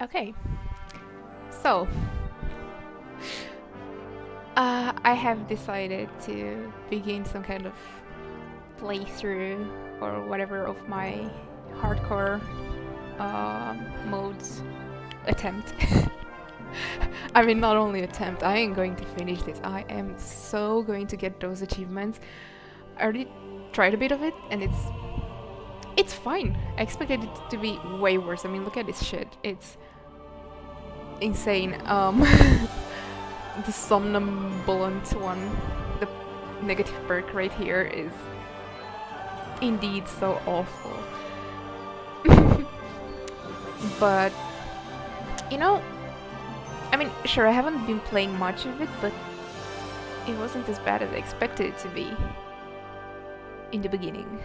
Okay, so I have decided to begin some kind of playthrough or whatever of my hardcore modes attempt. I mean, not only attempt, I am going to finish this. I am so going to get those achievements. I already tried a bit of it, and it's fine. I expected it to be way worse. I mean, look at this shit. It's insane. The somnambulant one, the negative perk right here is indeed so awful. But you know, I mean, sure, I haven't been playing much of it, but it wasn't as bad as I expected it to be in the beginning.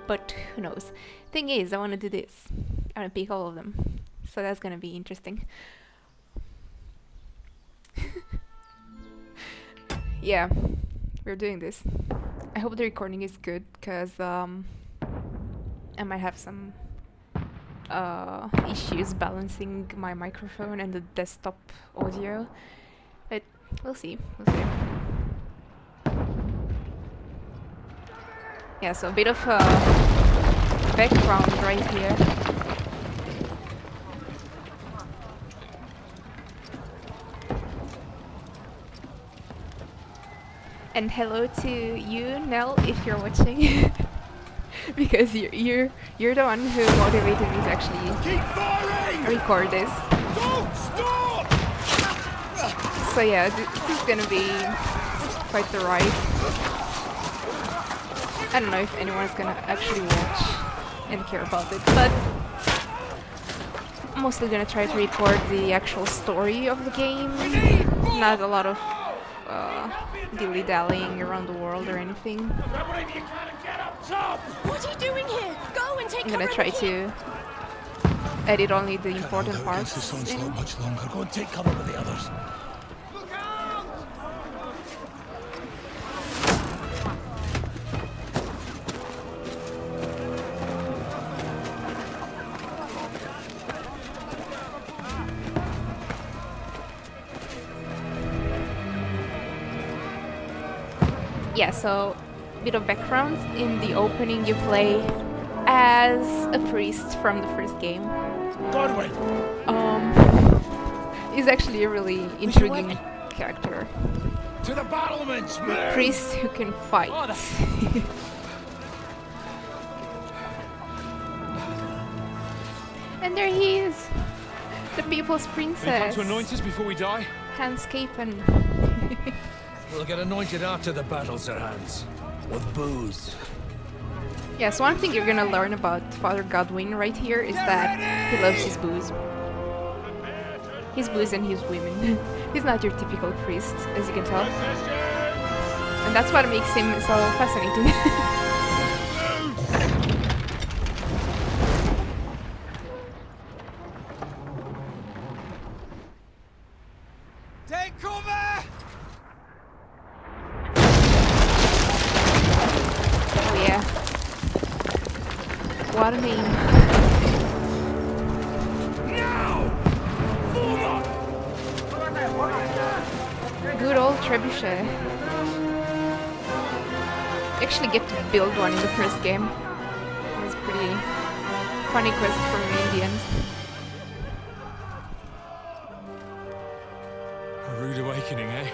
But who knows? Thing is, I want to do this. I want to pick all of them, so that's gonna be interesting. Yeah, we're doing this. I hope the recording is good, cause I might have some issues balancing my microphone and the desktop audio. But we'll see. We'll see. Yeah, so a bit of background right here. And hello to you, Nell, if you're watching, because you're the one who motivated me to actually record this. Don't stop! So yeah, this is gonna be quite the ride. I don't know if anyone's gonna actually watch and care about it, but I'm mostly gonna try to record the actual story of the game, not a lot of dilly-dallying around the world or anything. What are you doing here? Go and take I'm gonna try to edit only the important parts. This onslaught much longer. Go and take cover with the others. Yeah, so bit of background. In the opening you play as a priest from the first game. Godwin! He's actually a really intriguing character. To the battlements, man! Priest who can fight. And there he is! The people's princess! Have you come to anoint us before we die? Hans Capen. We'll get anointed after the battle, Sir Hans. With booze. Yes, one thing you're gonna learn about Father Godwin right here is that he loves his booze. His booze and his women. He's not your typical priest, as you can tell. And that's what makes him so fascinating. Take cover! Oh yeah. What a name. Good old trebuchet. Actually get to build one in the first game. It was pretty funny quest for me in the end. A rude awakening, eh?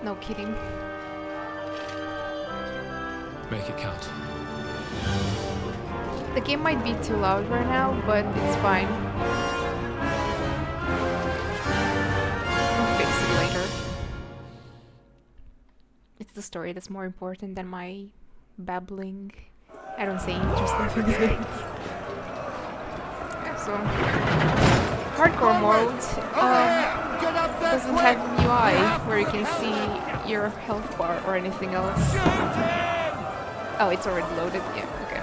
No kidding. Make it count. The game might be too loud right now, but it's fine. I'll fix it later. It's the story that's more important than my babbling. I don't say interesting things. So, hardcore mode doesn't have an UI where you can see your health bar or anything else. Oh, it's already loaded. Yeah, okay.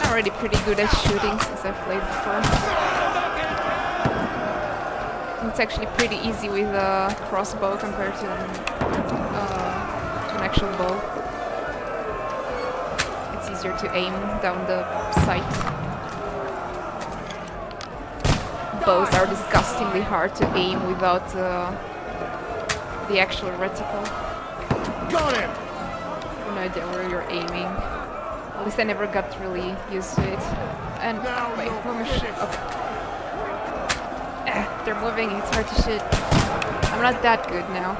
I'm already pretty good at shooting since I've played before. It's actually pretty easy with a crossbow compared to an actual bow. easier to aim down the sight. Bows are disgustingly hard to aim without the actual reticle. Got him! No idea where you're aiming. At least I never got really used to it. And wait, where am I okay. They're moving, it's hard to shoot. I'm not that good now.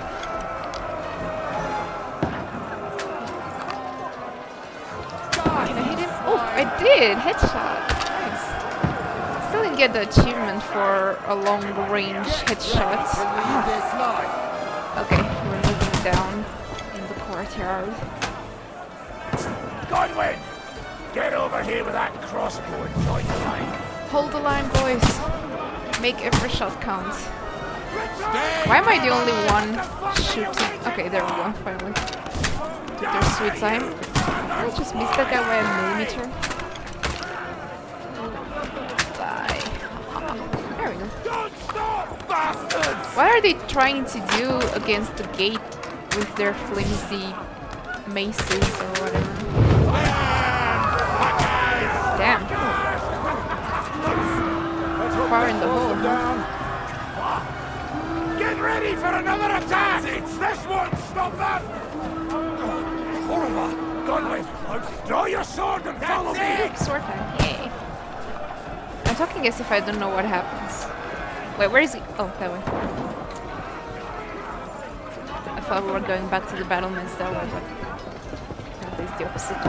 Can I hit him? Oh, I did! Headshot! Nice. Still didn't get the achievement for a long range headshot. Okay, we're moving down in the courtyard. Godwin! Get over here with that crossbow and join the line. Hold the line, boys. Make every shot count. Why am I the only one shooting? Okay, there we go, finally. Took their sweet time. I just missed that guy by a millimeter. Die. There we go. Don't stop, bastards! What are they trying to do against the gate with their flimsy maces or whatever? Damn. Far in the hole, huh? Get ready for another attack! This won't stop them! Horrible! Godwin, draw your sword and follow me! Sword time, yay. I'm talking as if I don't know what happens. Wait, where is he? Oh, that way. I thought we were going back to the battlements that way, but apparently it's the opposite.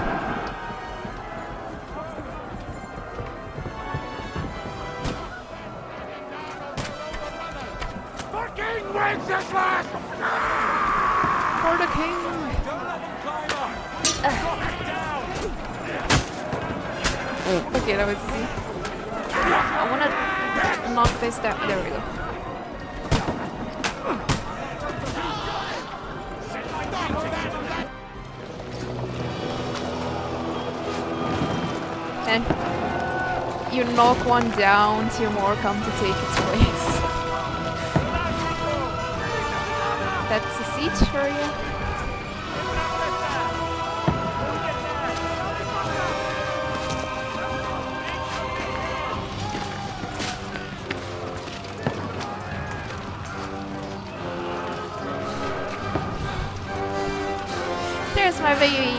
King Wenceslas! For the king! Okay, that was easy. I wanna knock this down. There we go. And you knock one down, two more come to take its place. That's a siege for you. There's my baby.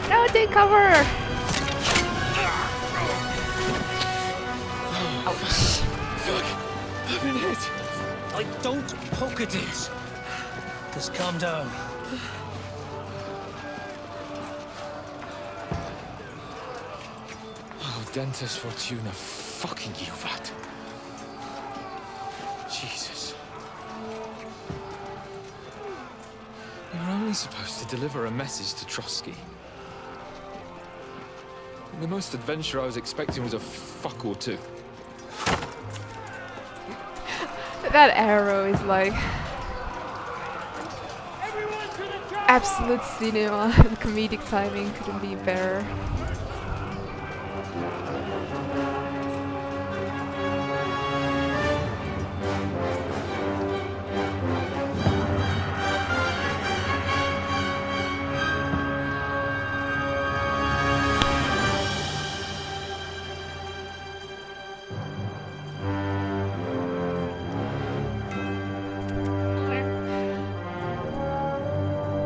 No, take cover. Ouch. I've been hit. Don't poke at it. Just calm down. Oh, Dentes Fortuna, fucking you, that. Jesus. We were only supposed to deliver a message to Trotsky. The most adventure I was expecting was a fuck or two. That arrow is like absolute cinema. The comedic timing couldn't be better.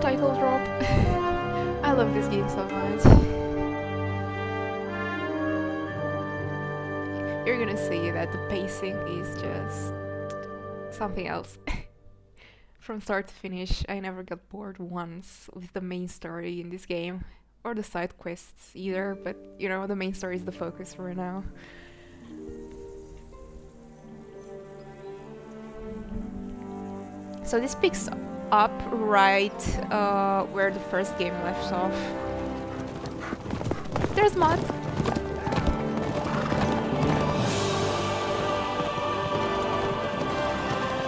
Title drop. I love this game so much. You're gonna see that the pacing is just something else. From start to finish, I never got bored once with the main story in this game, or the side quests either, but you know, the main story is the focus for now. So this picks up right where the first game left off. There's Mod.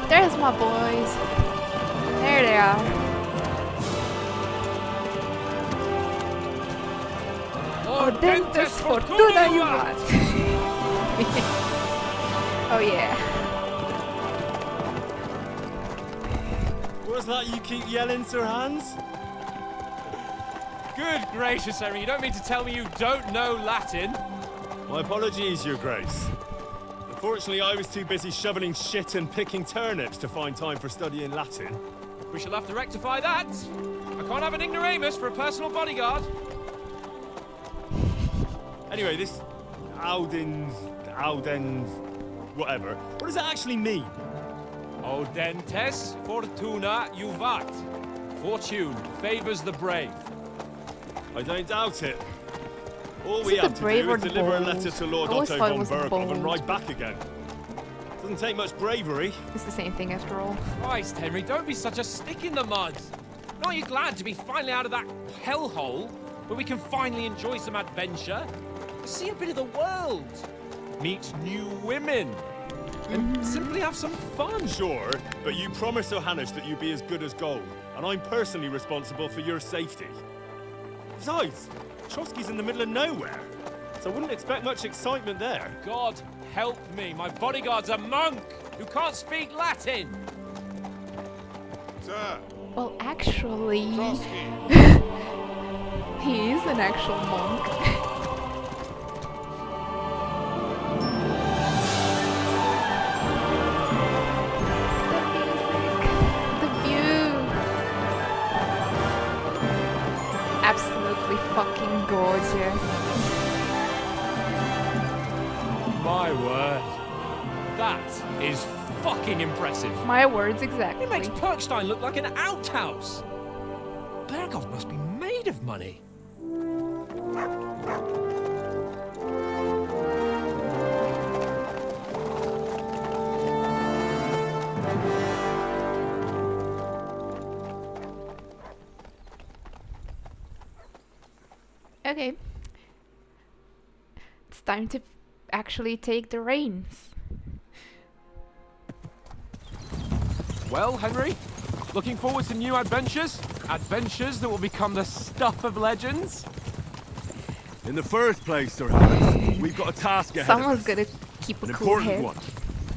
There's my boys. There they are. Dentes Fortuna you got. Oh yeah. What's that you keep yelling, Sir Hans? Good gracious, Henry, you don't mean to tell me you don't know Latin? My apologies, Your Grace. Unfortunately, I was too busy shoveling shit and picking turnips to find time for studying Latin. We shall have to rectify that. I can't have an ignoramus for a personal bodyguard. Anyway, this Audens, whatever. What does that actually mean? Audentes fortuna juvat. Fortune favors the brave. I don't doubt it. All Is we it have the to brave do or is the deliver a bold? letter to Lord I always Otto thought it von was the Berghoff and bold. ride back again. Doesn't take much bravery. It's the same thing after all. Christ, Henry, don't be such a stick in the mud. Aren't you glad to be finally out of that hellhole where we can finally enjoy some adventure? See a bit of the world. Meet new women. And simply have some fun. Sure, but you promised Johannes that you'd be as good as gold, and I'm personally responsible for your safety. Besides, Trotsky's in the middle of nowhere, so I wouldn't expect much excitement there. God help me, my bodyguard's a monk who can't speak Latin. Sir, Well, actually, Trotsky. he is an actual monk. The view. Absolutely fucking gorgeous. My word. That is fucking impressive. My words exactly. It makes Perkstein look like an outhouse. Berghoff must be made of money. Okay. It's time to actually take the reins. Well, Henry, looking forward to new adventures? Adventures that will become the stuff of legends? In the first place, Sir Hans, we've got a task ahead Someone's of us. gonna keep a An cool important head. one,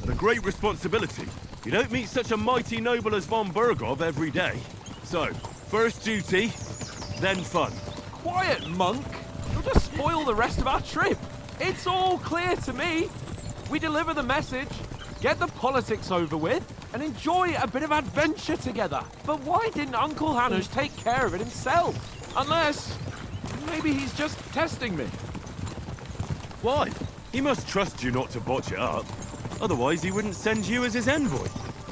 and a great responsibility. You don't meet such a mighty noble as von Berghoff every day. So, first duty, then fun. Quiet, monk. You'll just spoil the rest of our trip. It's all clear to me. We deliver the message, get the politics over with, and enjoy a bit of adventure together. But why didn't Uncle Hannes take care of it himself? Unless, maybe he's just testing me. Why? He must trust you not to botch it up. Otherwise, he wouldn't send you as his envoy.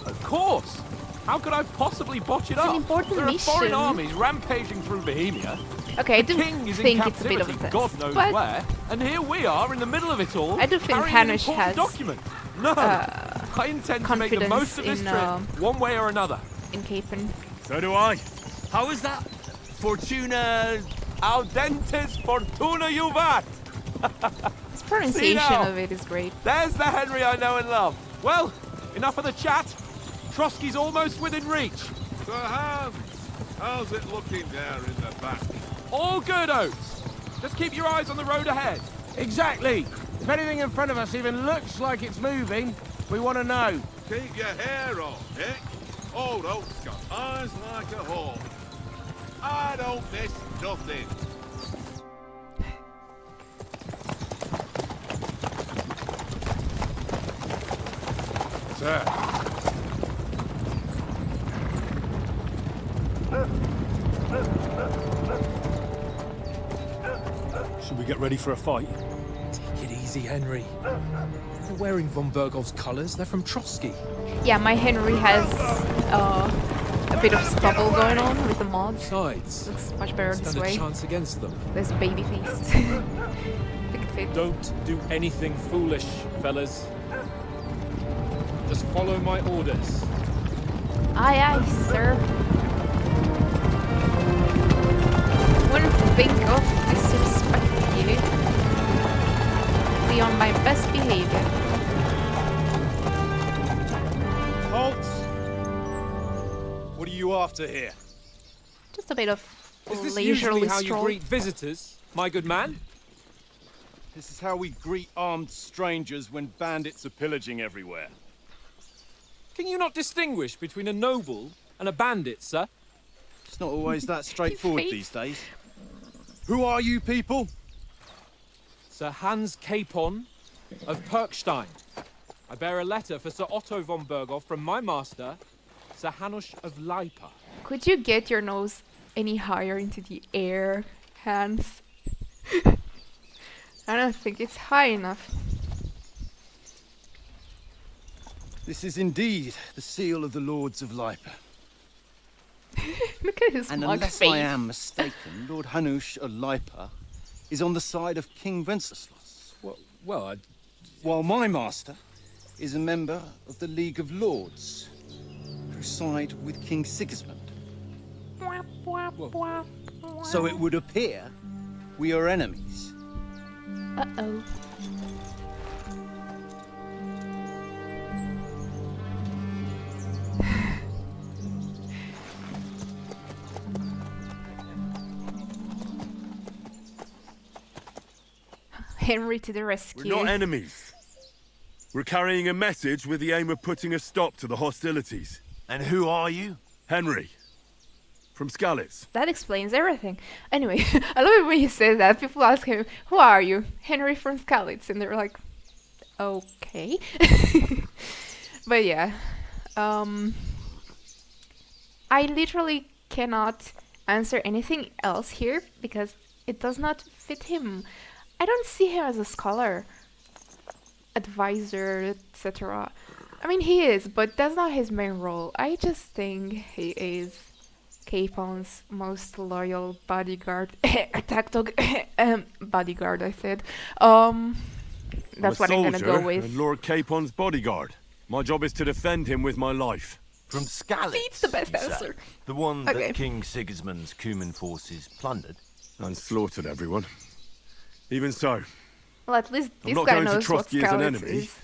Of course. How could I possibly botch it It's an up? important There are foreign mission. armies rampaging through Bohemia. Okay, I do King is in think it's a bit captivity, of a test, God knows but where, and here we are in the middle of it all. I do think carrying an Hannes important has, document. No, I intend to make the confidence most of this in, trip, one way or another. in Capen. So do I. How is that? Fortuna... Audentes fortuna juvat. His pronunciation now. of it is great. There's the Henry I know and love. Well, enough of the chat. Trotsky's almost within reach. Sir Hans, how's it looking there in the back? All good, Oates. Just keep your eyes on the road ahead. Exactly. If anything in front of us even looks like it's moving, we want to know. Keep your hair on, Nick. Old Oak's got eyes like a hawk. I don't miss nothing. Sir. Should we get ready for a fight? Take it easy, Henry. They're wearing von Berghoff's colours. They're from Trotsky. Yeah, my Henry has a bit of stubble going on with the mods. Besides, Looks much better this stand a way. chance against them. There's baby face. Think it fits. Don't do anything foolish, fellas. Just follow my orders. Aye, aye, sir. Wouldn't think of disrespecting you. Be on my best behavior. Halt! What are you after here? Just a bit of Is this leisurely usually how you stroll. greet visitors, my good man? This is how we greet armed strangers when bandits are pillaging everywhere. Can you not distinguish between a noble and a bandit, sir? It's not always that straightforward face. these days. Who are you people? Sir Hans Capon of Perkstein. I bear a letter for Sir Otto von Berghoff from my master, Sir Hanush of Leipa. Could you get your nose any higher into the air, Hans? I don't think it's high enough. This is indeed the seal of the Lords of Leipa. Look at his And smug unless face. I am mistaken, Lord Hanush of Leipa is on the side of King Wenceslas. Well, While my master is a member of the League of Lords, who side with King Sigismund. So it would appear we are enemies. Uh-oh. Henry to the rescue. We're not enemies. We're carrying a message with the aim of putting a stop to the hostilities. And who are you? Henry. From Skalitz. That explains everything. Anyway, I love it when he says that. People ask him, who are you? Henry from Skalitz. And they're like, okay. But yeah. I literally cannot answer anything else here because it does not fit him. I don't see him as a scholar, advisor, etc. I mean, he is, but that's not his main role. I just think he is Capon's most loyal bodyguard. Attack dog. Bodyguard, I said. That's what I'm gonna go with. And Lord Capon's bodyguard. My job is to defend him with my life. From Skalitz. See, it's the best you say? answer. The one Okay. that King Sigismund's Cuman forces plundered. And slaughtered everyone. Even so, Well, at least I'm this not guy going to knows what Trotsky as an Skalitz enemy, is.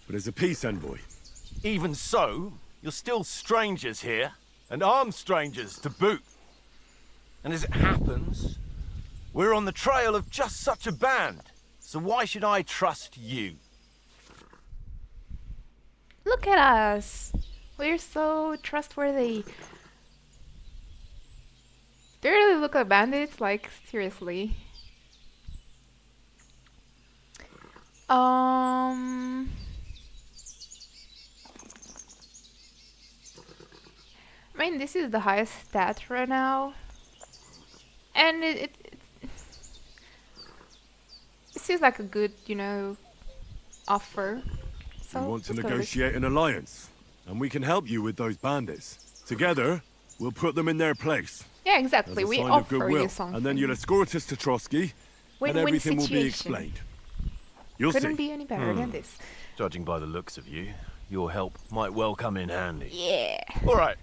but as a peace envoy. Even so, you're still strangers here, and armed strangers to boot. And as it happens, we're on the trail of just such a band. So why should I trust you? Look at us. We're so trustworthy. Do you really look like bandits? Like, seriously. I mean, this is the highest stat right now. And it seems like a good, offer. So We want to let's go with it. negotiate an alliance, and we can help you with those bandits. Together, we'll put them in their place. Yeah, As exactly. a We sign of offer goodwill. you something. And then you'll escort us to Trotsky, and Win-win everything will be situation. explained. You'll Couldn't see. be any better than this. Judging by the looks of you, your help might well come in handy. Yeah. All right.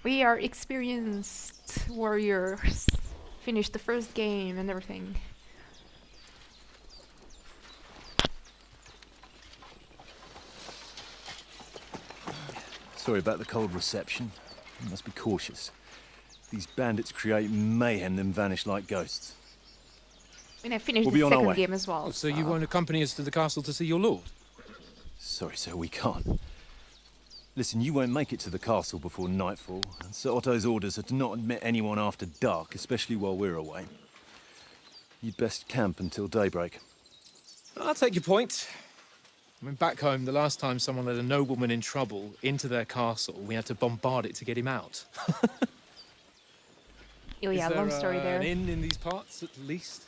We are experienced warriors. Finished the first game and everything. Sorry about the cold reception. You must be cautious. These bandits create mayhem then vanish like ghosts. I mean, I finished We'll the be on our second way. game as well. So you won't accompany us to the castle to see your lord? Sorry, sir, we can't. Listen, you won't make it to the castle before nightfall, and Sir Otto's orders are to not admit anyone after dark, especially while we're away. You'd best camp until daybreak. I'll take your point. I mean, back home, the last time someone led a nobleman in trouble into their castle, we had to bombard it to get him out. Oh yeah, long story there. An inn in these parts, at least?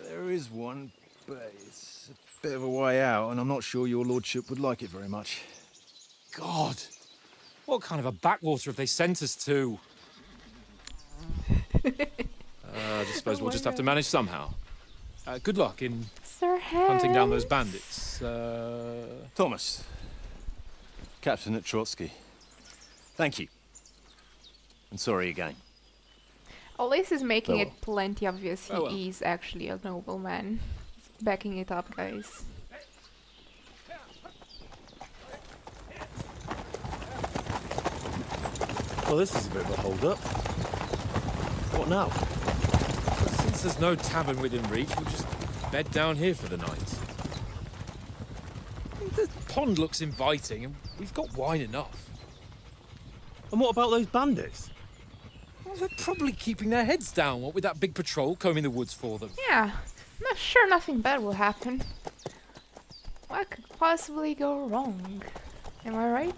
There is one, but it's a bit of a way out, and I'm not sure your lordship would like it very much. God! What kind of a backwater have they sent us to? I just suppose we'll just have to manage somehow. Good luck in Sir hunting down those Hans. bandits. Thomas, captain at Trotsky. Thank you. And sorry again. Olace is making Farewell. it plenty obvious he Farewell. is actually a nobleman. He's backing it up, guys. Well, this is a bit of a hold-up. What now? Since there's no tavern within reach, we'll just bed down here for the night. The pond looks inviting, and we've got wine enough. And what about those bandits? Well, they're probably keeping their heads down, what with that big patrol combing the woods for them. Yeah, I'm sure nothing bad will happen. What could possibly go wrong? Am I right?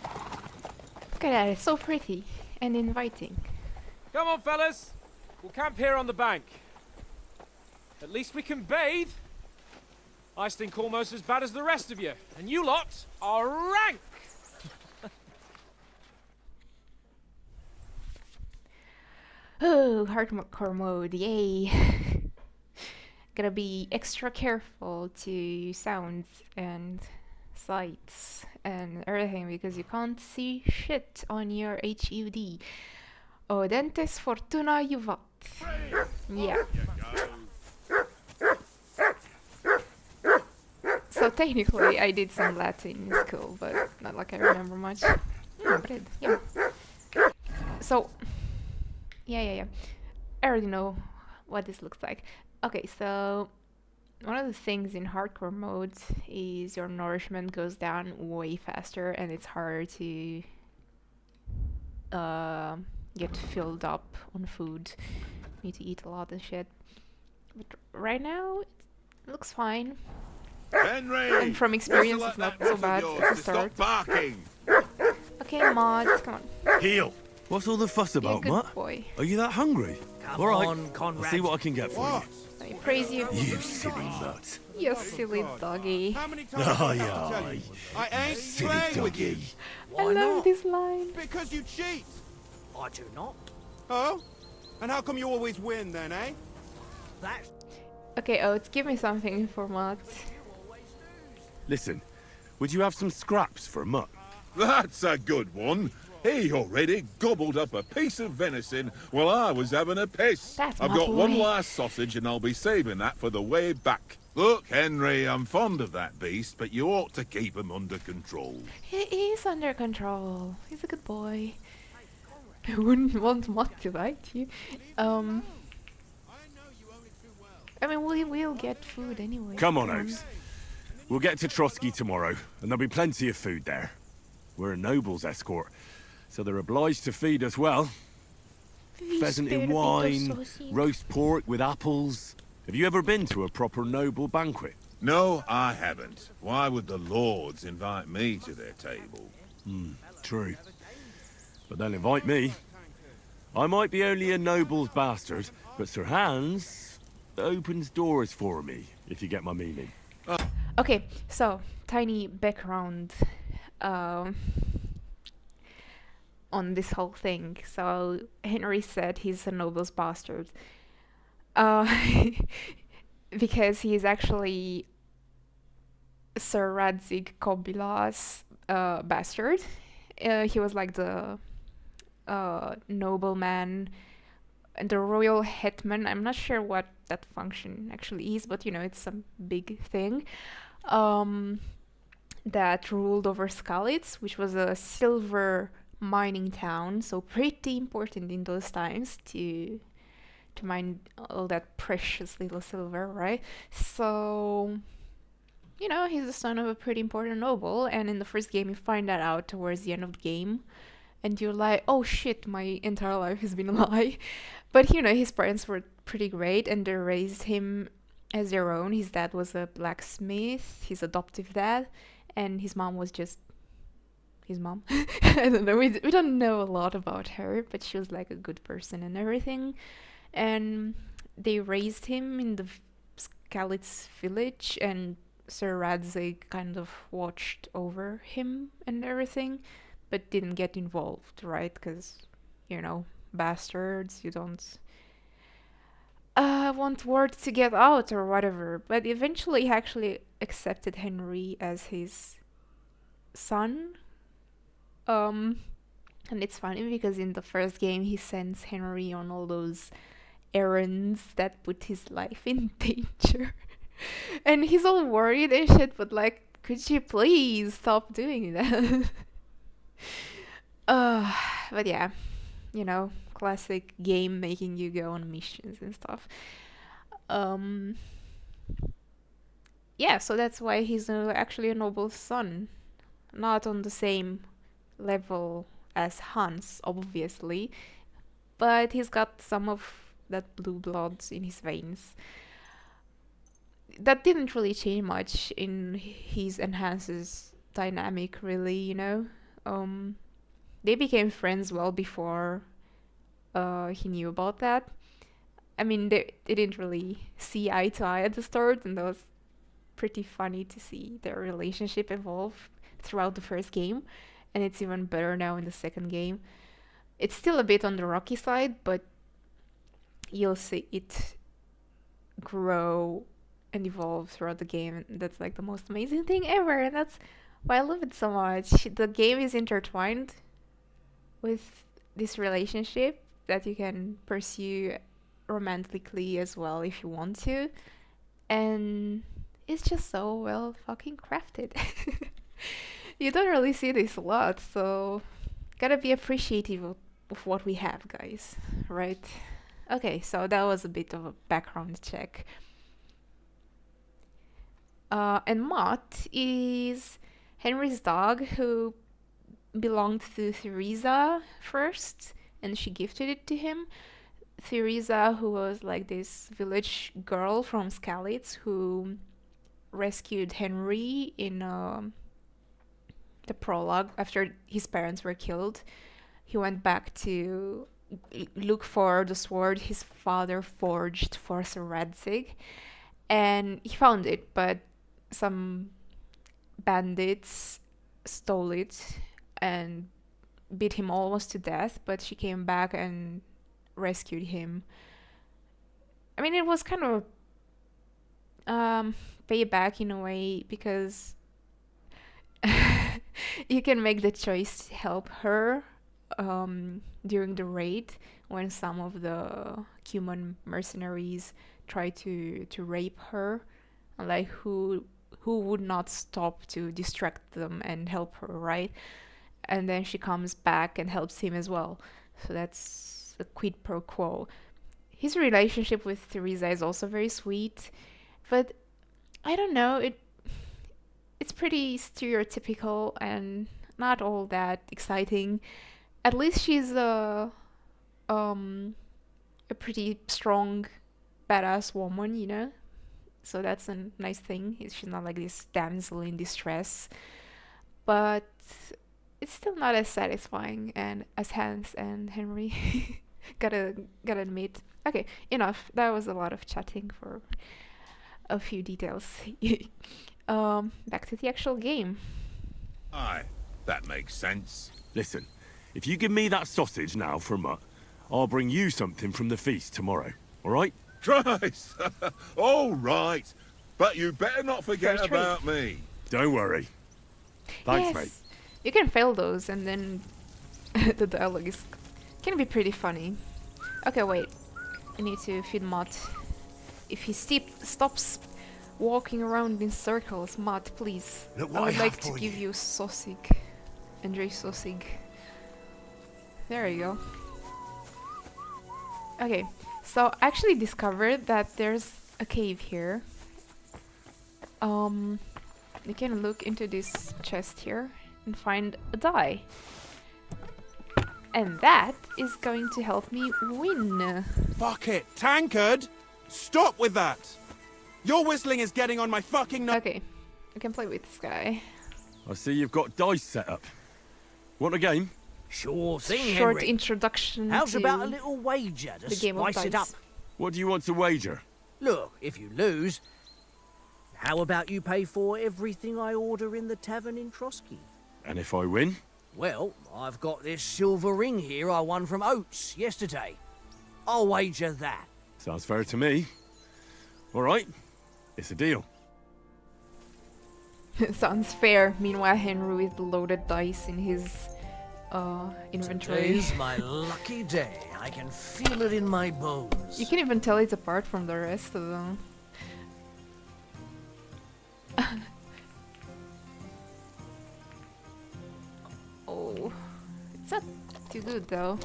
Look at that, it's so pretty and inviting. Come on, fellas. We'll camp here on the bank. At least we can bathe. I stink almost as bad as the rest of you, and you lot are rank! Oh, hardcore mode, yay! Gotta be extra careful to sounds and sights and everything because you can't see shit on your HUD. Audentes fortuna juvat. Yeah. So technically I did some Latin in school, but not like I remember much. Bread, yeah. So, yeah. I already know what this looks like. Okay, so one of the things in hardcore mode is your nourishment goes down way faster and it's harder to get filled up on food. You need to eat a lot of shit. But right now, it looks fine. Henry! And from experience, it's not so bad at the start. Stop barking! Okay, mods, come on. Heel! What's all the fuss Be a about, good Mutt? boy. Are you that hungry? Come All right, on, Conrad. I'll see what I can get for What? Let me praise you. you. You silly mutt. You silly doggy. How many times Oh, do I have to tell yeah. you? I ain't Silly playing with you. doggy. I Why love not? this line. Because you cheat. I do not. Oh? And how come you always win then, eh? That's Okay, Oates, give me something for mods. Listen, would you have some scraps for a mutt? That's a good one. He already gobbled up a piece of venison while I was having a piss. That's I've my got one boy. last sausage and I'll be saving that for the way back. Look, Henry, I'm fond of that beast, but you ought to keep him under control. He is under control. He's a good boy. I wouldn't want Mod to bite you. I mean, we will get food anyway. Come on, Oaks. We'll get to Trotsky tomorrow, and there'll be plenty of food there. We're a noble's escort, so they're obliged to feed us well. Pheasant in wine, roast pork with apples. Have you ever been to a proper noble banquet? No, I haven't. Why would the lords invite me to their table? True. But they'll invite me. I might be only a noble's bastard, but Sir Hans opens doors for me, if you get my meaning. Okay, so tiny background on this whole thing. So Henry said he's a noble's bastard because he is actually Sir Radzig Kobyla's bastard. He was like the nobleman and the royal hetman. I'm not sure what that function actually is, but you know, it's some big thing that ruled over Skalitz, which was a silver mining town, so pretty important in those times to mine all that precious little silver, right? So, you know, he's the son of a pretty important noble, and in the first game you find that out towards the end of the game, and you're like, oh shit, my entire life has been a lie. But you know, his parents were pretty great and they raised him as their own. His dad was a blacksmith, his adoptive dad, and his mom was just his mom. I don't know, we don't know a lot about her, but she was like a good person and everything. And they raised him in the Skalitz village, and Sir Radzig kind of watched over him and everything, but didn't get involved, right? Because, you know, bastards, you don't want word to get out or whatever. But eventually he actually accepted Henry as his son. And it's funny because in the first game he sends Henry on all those errands that put his life in danger. And he's all worried and shit, but like, could you please stop doing that? But yeah, you know, classic game making you go on missions and stuff. Yeah, so that's why he's actually a noble's son. Not on the same level as Hans, obviously, but he's got some of that blue blood in his veins. That didn't really change much in his Enhance's dynamic, really, you know? They became friends well before he knew about that. I mean, they didn't really see eye to eye at the start, and that was pretty funny to see their relationship evolve throughout the first game, and it's even better now in the second game. It's still a bit on the rocky side, but you'll see it grow and evolve throughout the game, and that's like the most amazing thing ever, and that's why I love it so much. The game is intertwined with this relationship that you can pursue romantically as well if you want to, and it's just so well fucking crafted. You don't really see this a lot, so gotta be appreciative of what we have, guys, right? Okay, so that was a bit of a background check. And Mott is Henry's dog who belonged to Theresa first, and she gifted it to him. Theresa, who was like this village girl from Skalitz who rescued Henry in the prologue after his parents were killed. He went back to look for the sword his father forged for Sir Radzig, and he found it, but some bandits stole it and beat him almost to death, but she came back and rescued him. I mean, it was kind of payback in a way, because you can make the choice to help her during the raid when some of the human mercenaries try to rape her, and like who would not stop to distract them and help her, right? And then she comes back and helps him as well. So that's a quid pro quo. His relationship with Theresa is also very sweet, but I don't know, it's pretty stereotypical and not all that exciting. At least she's a pretty strong, badass woman, you know? So that's a nice thing. She's not like this damsel in distress. But it's still not as satisfying and as Hans and Henry. gotta admit. Okay, enough. That was a lot of chatting for a few details. Back to the actual game. Aye, that makes sense. Listen, if you give me that sausage now for a mutt, I'll bring you something from the feast tomorrow, all right? Christ! All right. But you better not forget Fair trade. about me. Don't worry. Thanks, Yes. mate. You can fail those, and then the dialogue can be pretty funny. Okay, wait. I need to feed Mott. If he stops walking around in circles, Mott, please. Look I what would I like have to for give you. you Sosig. Enjoy Sosig. There you go. Okay, so I actually discovered that there's a cave here. You can look into this chest here and find a die. And that is going to help me win. Fuck it, Tankard! Stop with that! Your whistling is getting on my fucking Okay, I can play with this guy. I see you've got dice set up. Want a game? Sure thing, Short Henry. introduction How's to about a little wager to the game of spice it dice. up? What do you want to wager? Look, if you lose, how about you pay for everything I order in the tavern in Trotsky? And if I win? Well, I've got this silver ring here I won from Oates yesterday. I'll wager that. Sounds fair to me. All right, it's a deal. Sounds fair. Meanwhile, Henry with loaded dice in his inventory. Today's my lucky day. I can feel it in my bones. You can even tell it's apart from the rest of them. Oh, it's not too good though.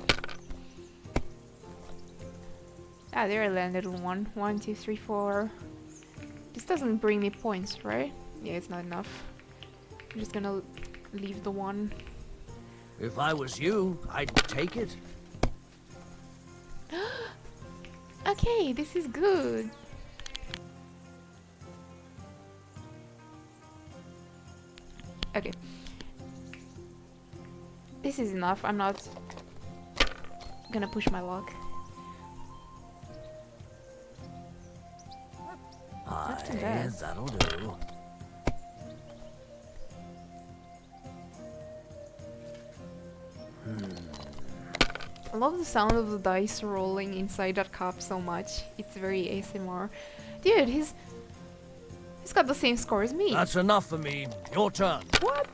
Ah, there I landed on one. 1, 2, 3, 4. This doesn't bring me points, right? Yeah, it's not enough. I'm just gonna leave the one. If I was you, I'd take it. Okay, this is good. Okay. This is enough. I'm not gonna push my luck. Not too bad. That'll do. I love the sound of the dice rolling inside that cup so much. It's very ASMR. Dude, he's got the same score as me. That's enough for me. Your turn. What?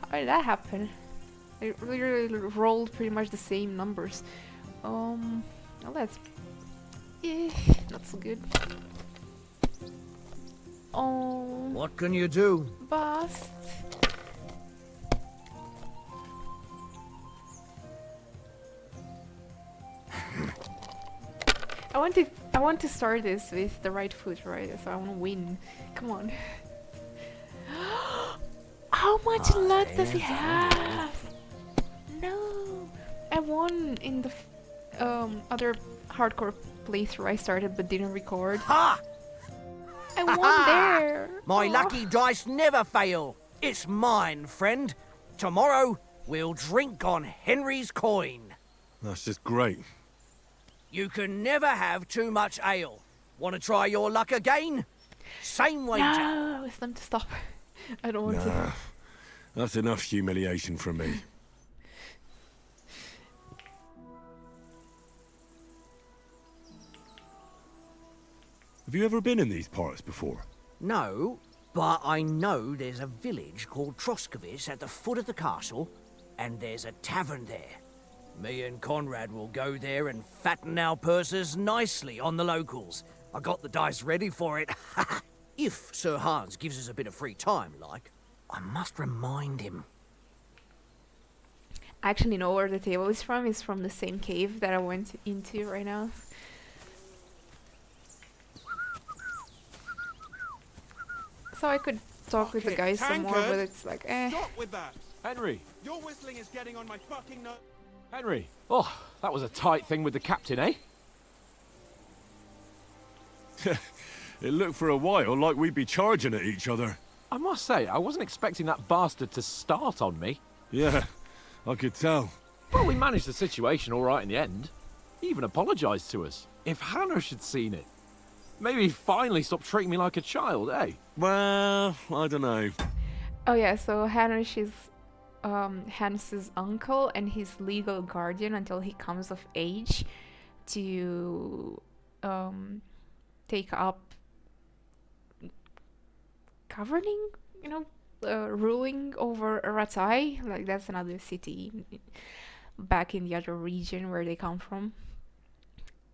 How did that happen? I really rolled pretty much the same numbers. Well, that's not so good. Oh. What can you do? Bust. I want to start this with the right foot, right? So I want to win. Come on. How much luck does he have? No, I won in the other hardcore playthrough I started but didn't record. Ha! I won there. My Aw. lucky dice never fail. It's mine, friend. Tomorrow we'll drink on Henry's coin. That's just great. You can never have too much ale. Want to try your luck again? Same wager. No, it's time to stop. I don't want to. That's enough humiliation from me. Have you ever been in these parts before? No, but I know there's a village called Troskovitz at the foot of the castle, and there's a tavern there. Me and Conrad will go there and fatten our purses nicely on the locals. I got the dice ready for it. If Sir Hans gives us a bit of free time, like, I must remind him. I actually know where the table is from. It's from the same cave that I went into right now. So I could talk with the guys some more, but it's like, eh. Stop with that. Henry! Your whistling is getting on my fucking nerves. Henry! Oh, that was a tight thing with the captain, eh? It looked for a while like we'd be charging at each other. I must say, I wasn't expecting that bastard to start on me. Yeah, I could tell. Well, we managed the situation all right in the end. He even apologised to us. If Hannah had seen it, maybe he'd finally stop treating me like a child, eh? Well, I don't know. Oh yeah, so Hamish is Hans's uncle and his legal guardian until he comes of age to take up governing, ruling over Ratai. Like, that's another city back in the other region where they come from.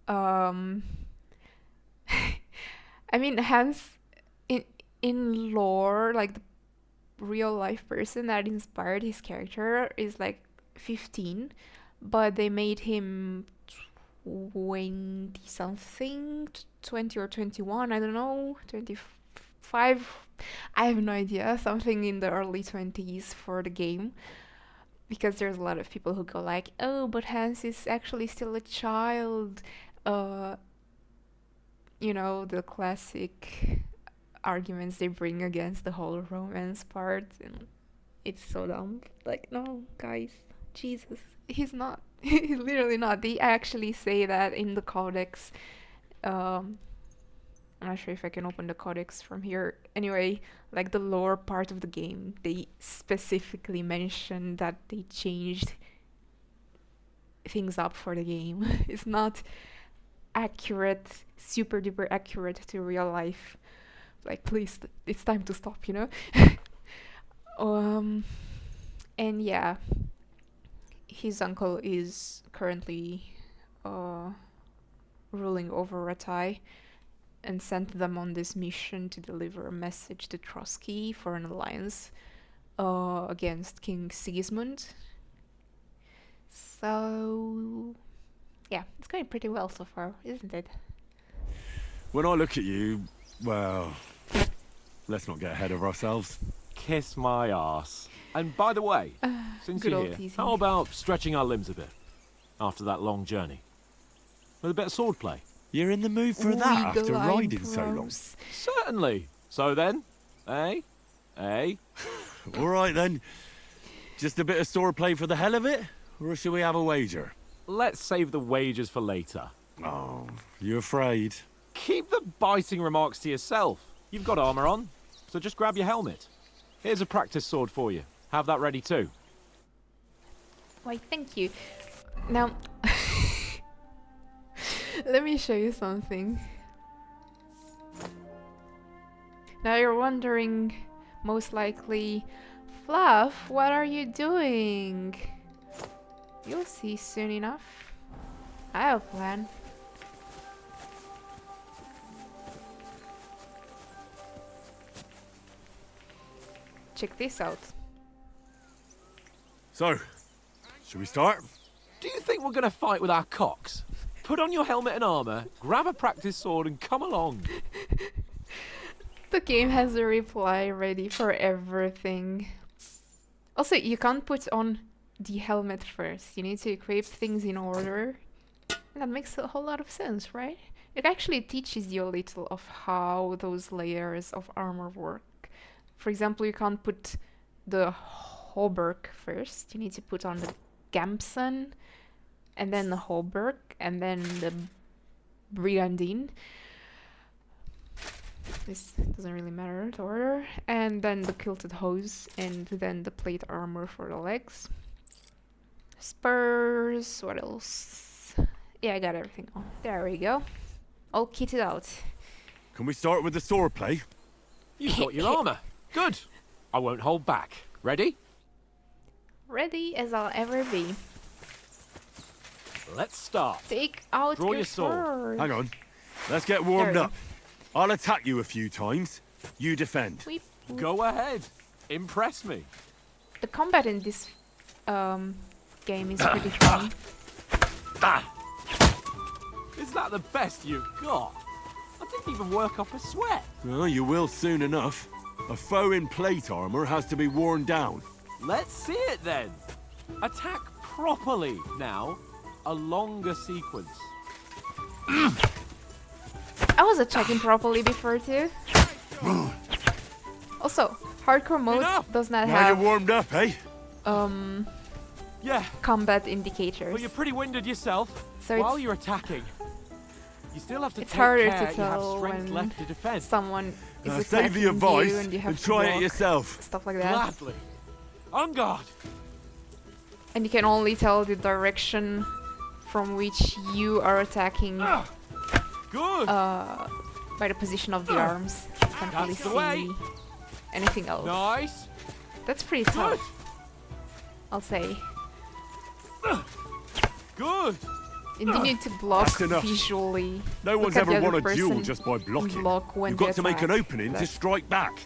I mean, Hans in lore, like the real life person that inspired his character is like 15, but they made him 20 something, 20 or 21, I don't know, 25, I have no idea, something in the early 20s for the game, because there's a lot of people who go like, oh, but Hans is actually still a child, the classic arguments they bring against the whole romance part, and it's so dumb. Like, no, guys, Jesus, he's not. He's literally not. They actually say that in the codex. I'm not sure if I can open the codex from here. Anyway, like the lore part of the game, they specifically mention that they changed things up for the game. It's not accurate, super duper accurate to real life. Like, please, it's time to stop, and yeah, his uncle is currently ruling over Ratai and sent them on this mission to deliver a message to Trotsky for an alliance against King Sigismund. So yeah, it's going pretty well so far, isn't it? When I look at you, well, let's not get ahead of ourselves. Kiss my arse. And by the way, since good you're old here, teasing. how about stretching our limbs a bit after that long journey? With a bit of swordplay? You're in the mood for that after riding so long? Certainly. So then, eh? All right then. Just a bit of swordplay for the hell of it? Or shall we have a wager? Let's save the wagers for later. Oh, you afraid? Keep the biting remarks to yourself. You've got armor on, so just grab your helmet. Here's a practice sword for you. Have that ready too. Why, thank you. Now, let me show you something. Now you're wondering, most likely, Fluff, what are you doing? You'll see soon enough. I have a plan. Check this out. So, should we start? Do you think we're going to fight with our cocks? Put on your helmet and armor, grab a practice sword and come along. The game has a reply ready for everything. Also, you can't put on the helmet first. You need to equip things in order. That makes a whole lot of sense, right? It actually teaches you a little of how those layers of armor work. For example, you can't put the hauberk first. You need to put on the gamson, and then the hauberk, and then the brigandine. This doesn't really matter, the order. And then the kilted hose, and then the plate armor for the legs. Spurs, what else? Yeah, I got everything on. There we go. All kitted out. Can we start with the swordplay? You've got your armor. Good. I won't hold back. Ready? Ready as I'll ever be. Let's start. Take out Draw your your sword. sword. Hang on. Let's get warmed There we up. I'll attack you a few times. You defend. Weep, weep. Go ahead. Impress me. The combat in this game is pretty fun. Is that the best you've got? I didn't even work up a sweat. Well, you will soon enough. A foe in plate armor has to be worn down. Let's see it then. Attack properly now. A longer sequence. I was attacking properly before too. Also, hardcore mode does not Now have you're warmed up, eh? Yeah. combat indicators. Well, you're pretty winded yourself. So While it's- you're attacking, you still have to It's take harder care to you have tell strength when left to defend. someone is Save attacking the you advice and you have and to try block, it yourself. stuff like that. Gladly. On guard. And you can only tell the direction from which you are attacking Good. by the position of the arms. You can't really That's the way. see anything else. Nice. That's pretty Good. tough, I'll say. Good. And you need to block That's enough. visually. No Look one's at the ever other won a duel person just by blocking. block when You've they got to make an attack. opening to That's- strike back.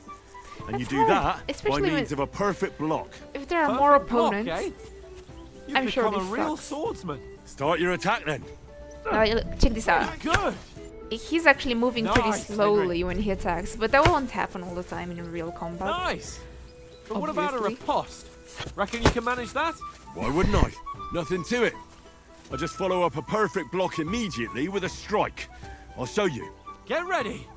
And you That's do hard, that by especially means when- of a perfect block. If there are more Perfect block, opponents, eh? You've I'm sure become a this real sucks. swordsman. Start your attack then. now look, check this out. Good. He's actually moving pretty Nice, slowly when he attacks, but that won't happen all the time in real combat. Nice. But what about a Obviously. riposte? Reckon you can manage that? Why wouldn't I? Nothing to it. I just follow up a perfect block immediately with a strike. I'll show you. Get ready.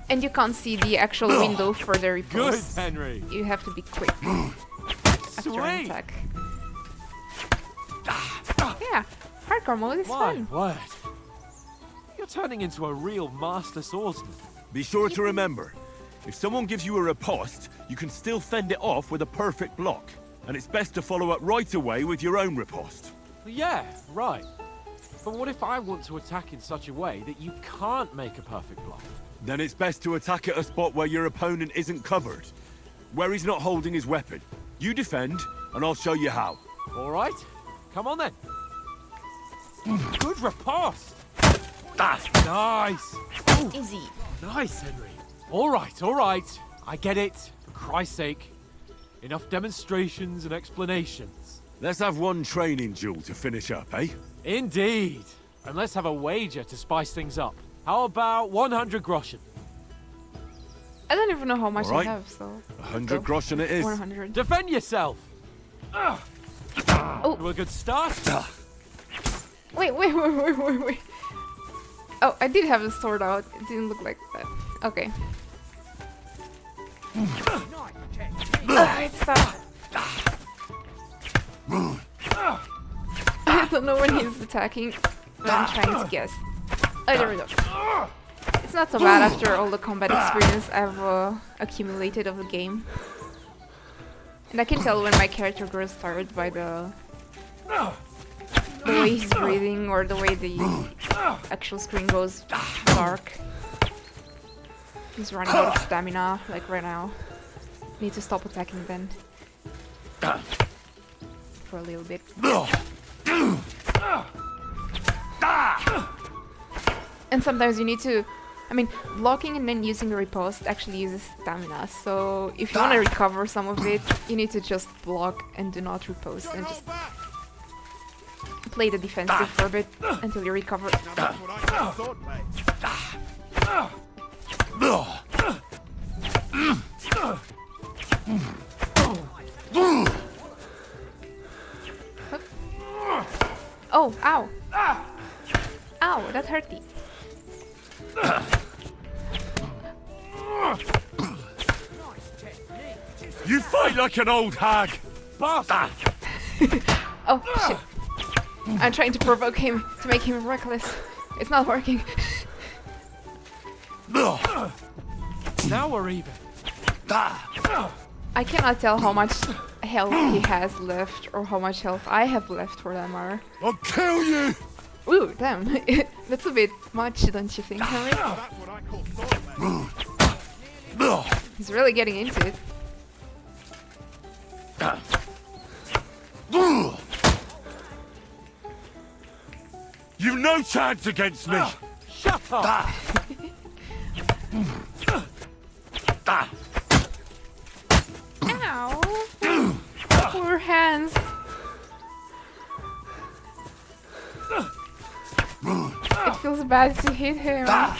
And you can't see the actual window for the Good, riposte. Henry. You have to be quick after an Sweet. attack. Yeah, hardcore mode is My fun. word. You're turning into a real master swordsman. Be sure to remember, if someone gives you a riposte, you can still fend it off with a perfect block. And it's best to follow up right away with your own riposte. Yeah, right. But what if I want to attack in such a way that you can't make a perfect block? Then it's best to attack at a spot where your opponent isn't covered. Where he's not holding his weapon. You defend, and I'll show you how. All right. Come on then. Good riposte. Nice. Ooh, Easy. nice, Henry. All right, all right. I get it. For Christ's sake. Enough demonstrations and explanations. Let's have one training duel to finish up, eh? Indeed. And let's have a wager to spice things up. How about 100 groschen? I don't even know how much All right. I have, so. 100 groschen it is. 100. Defend yourself. Oh. To a good start. Wait. Oh, I did have a sword out. It didn't look like that. Okay. It's fine. I don't know when he's attacking, but I'm trying to guess. Oh, there we go. It's not so bad after all the combat experience I've accumulated of the game. And I can tell when my character grows tired by the way he's breathing or the way the actual screen goes dark. He's running out of stamina, like right now. Need to stop attacking then. For a little bit. And sometimes you need to... I mean, blocking and then using the riposte actually uses stamina, so if you want to recover some of it, you need to just block and do not riposte and just play the defensive for a bit until you recover. Oh, ow! Ow, that hurt me. You fight like an old hag! Bastard! Oh, shit. I'm trying to provoke him, to make him reckless. It's not working. Now we're even. I cannot tell how much health he has left, or how much health I have left for that matter. I'll kill you! Ooh, damn. That's a bit much, don't you think, Henry? He's really getting into it. You've no chance against me! Shut up! Ow! Poor hands. It feels bad to hit him. I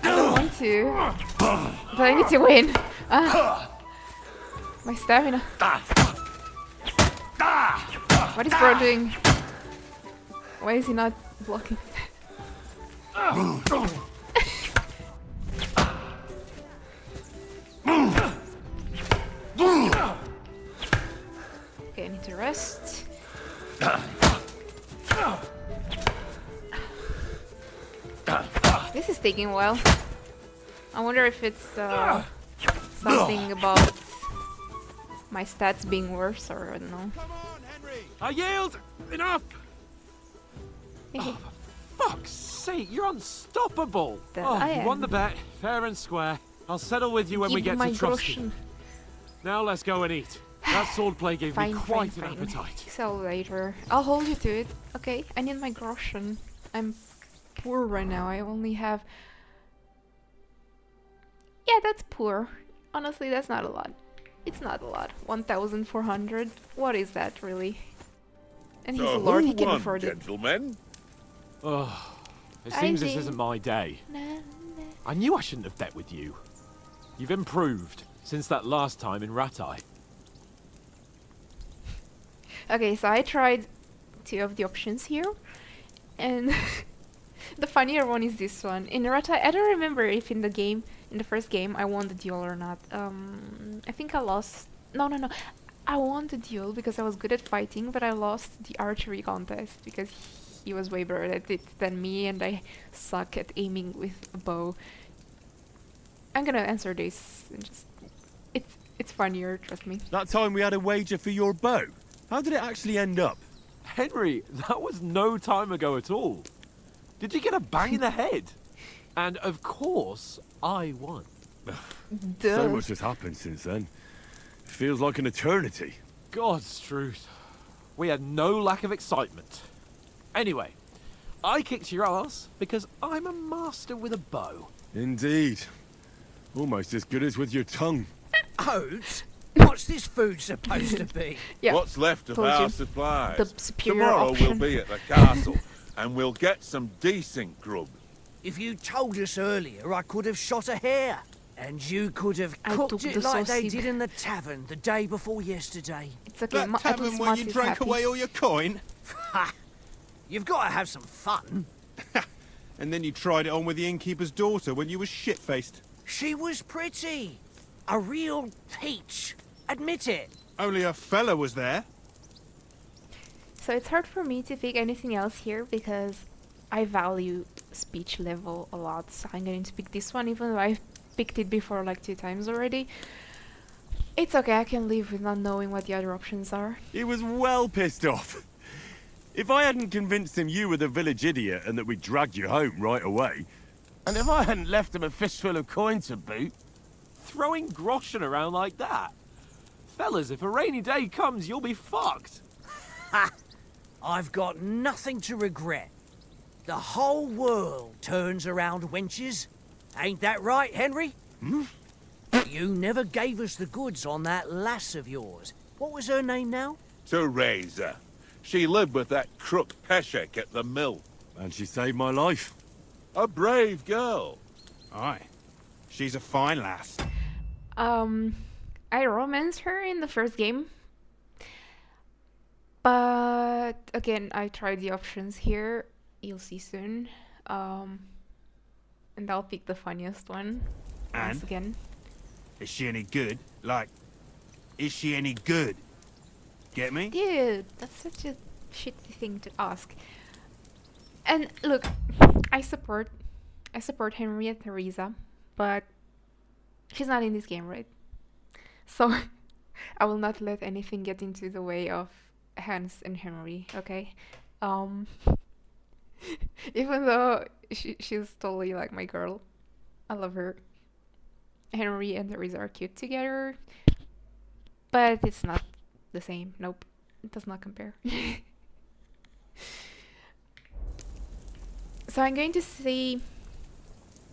don't want to, but I need to win. My stamina. What is bro doing? Why is he not blocking? Okay, I need to rest. This is taking a while. I wonder if it's something about my stats being worse, or I don't know. I yield! Enough! Oh, for fuck's sake, you're unstoppable! That Oh, I you am. won the bet, fair and square. I'll settle with you when we Give get my to Trotsky. groschen. Now let's go and eat. That swordplay gave me quite an fine. appetite. Sell later. I'll hold you to it. Okay, I need my groschen. I'm poor right now. I only have... Yeah, that's poor. Honestly, that's not a lot. It's not a lot. 1,400. What is that, really? And he's a lord, he can afford it. Gentlemen? Oh, it seems this did. isn't my day. I knew I shouldn't have bet with you. You've improved since that last time in Ratai. Okay, so I tried 2 of the options here, and the funnier one is this one. In Ratai, I don't remember if in the first game, I won the duel or not. I think I lost. No. I won the duel because I was good at fighting, but I lost the archery contest because he was way better at it than me, and I suck at aiming with a bow. I'm gonna answer this and just... It's funnier, trust me. That time we had a wager for your bow. How did it actually end up? Henry, that was no time ago at all. Did you get a bang in the head? And of course, I won. Duh. So much has happened since then. It feels like an eternity. God's truth. We had no lack of excitement. Anyway, I kicked your ass because I'm a master with a bow. Indeed. Almost as good as with your tongue. Oats? What's this food supposed to be? Yeah. What's left of Told our you. supplies? The superior Tomorrow option. we'll be at the castle, and we'll get some decent grub. If you told us earlier, I could have shot a hare. And you could have I took cooked it the like they sausage. did in the tavern the day before yesterday. It's okay. That At tavern least where Matt you is drank happy. away all your coin? Ha! You've got to have some fun. And then you tried it on with the innkeeper's daughter when you were shit-faced. She was pretty. A real peach. Admit it. Only a fella was there. So it's hard for me to pick anything else here because I value speech level a lot. So I'm going to pick this one even though I've picked it before like 2 times already. It's okay, I can live with not knowing what the other options are. He was well pissed off. If I hadn't convinced him you were the village idiot and that we dragged you home right away... And if I hadn't left him a fistful of coin to boot... Throwing groschen around like that? Fellas, if a rainy day comes, you'll be fucked. Ha! I've got nothing to regret. The whole world turns around wenches. Ain't that right, Henry? Hmm? You never gave us the goods on that lass of yours. What was her name now? Teresa. She lived with that crook Peshek at the mill. And she saved my life. A brave girl. Aye. She's a fine lass. I romanced her in the first game. But again, I tried the options here. You'll see soon. And I'll pick the funniest one. Once again. Is she any good? Like, is she any good? Get me? Dude, that's such a shitty thing to ask. And look, I support Henry and Teresa, but she's not in this game, right? So I will not let anything get into the way of Hans and Henry, okay? Even though she's totally like my girl. I love her. Henry and Teresa are cute together, but it's not the same. Nope, it does not compare. So I'm going to say,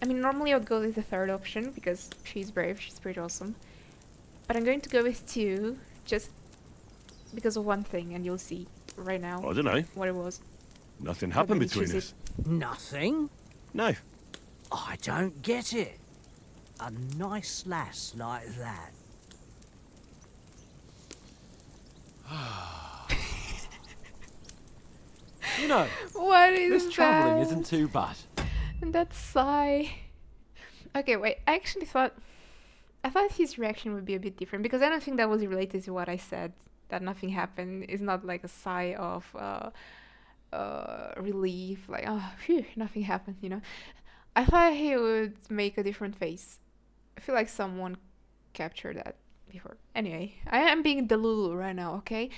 I mean, normally I would go with the third option because she's brave, she's pretty awesome. But I'm going to go with 2 just because of one thing, and you'll see right now I don't know. what it was. Nothing happened Maybe between choose us. Nothing? No. I don't get it. A nice lass like that. You know, What is this travelling that? isn't too bad. And that sigh. Okay, wait. I actually thought his reaction would be a bit different because I don't think that was related to what I said. That nothing happened is not like a sigh of relief, like oh, phew, nothing happened. You know, I thought he would make a different face. I feel like someone captured that before. Anyway, I am being Delulu right now. Okay.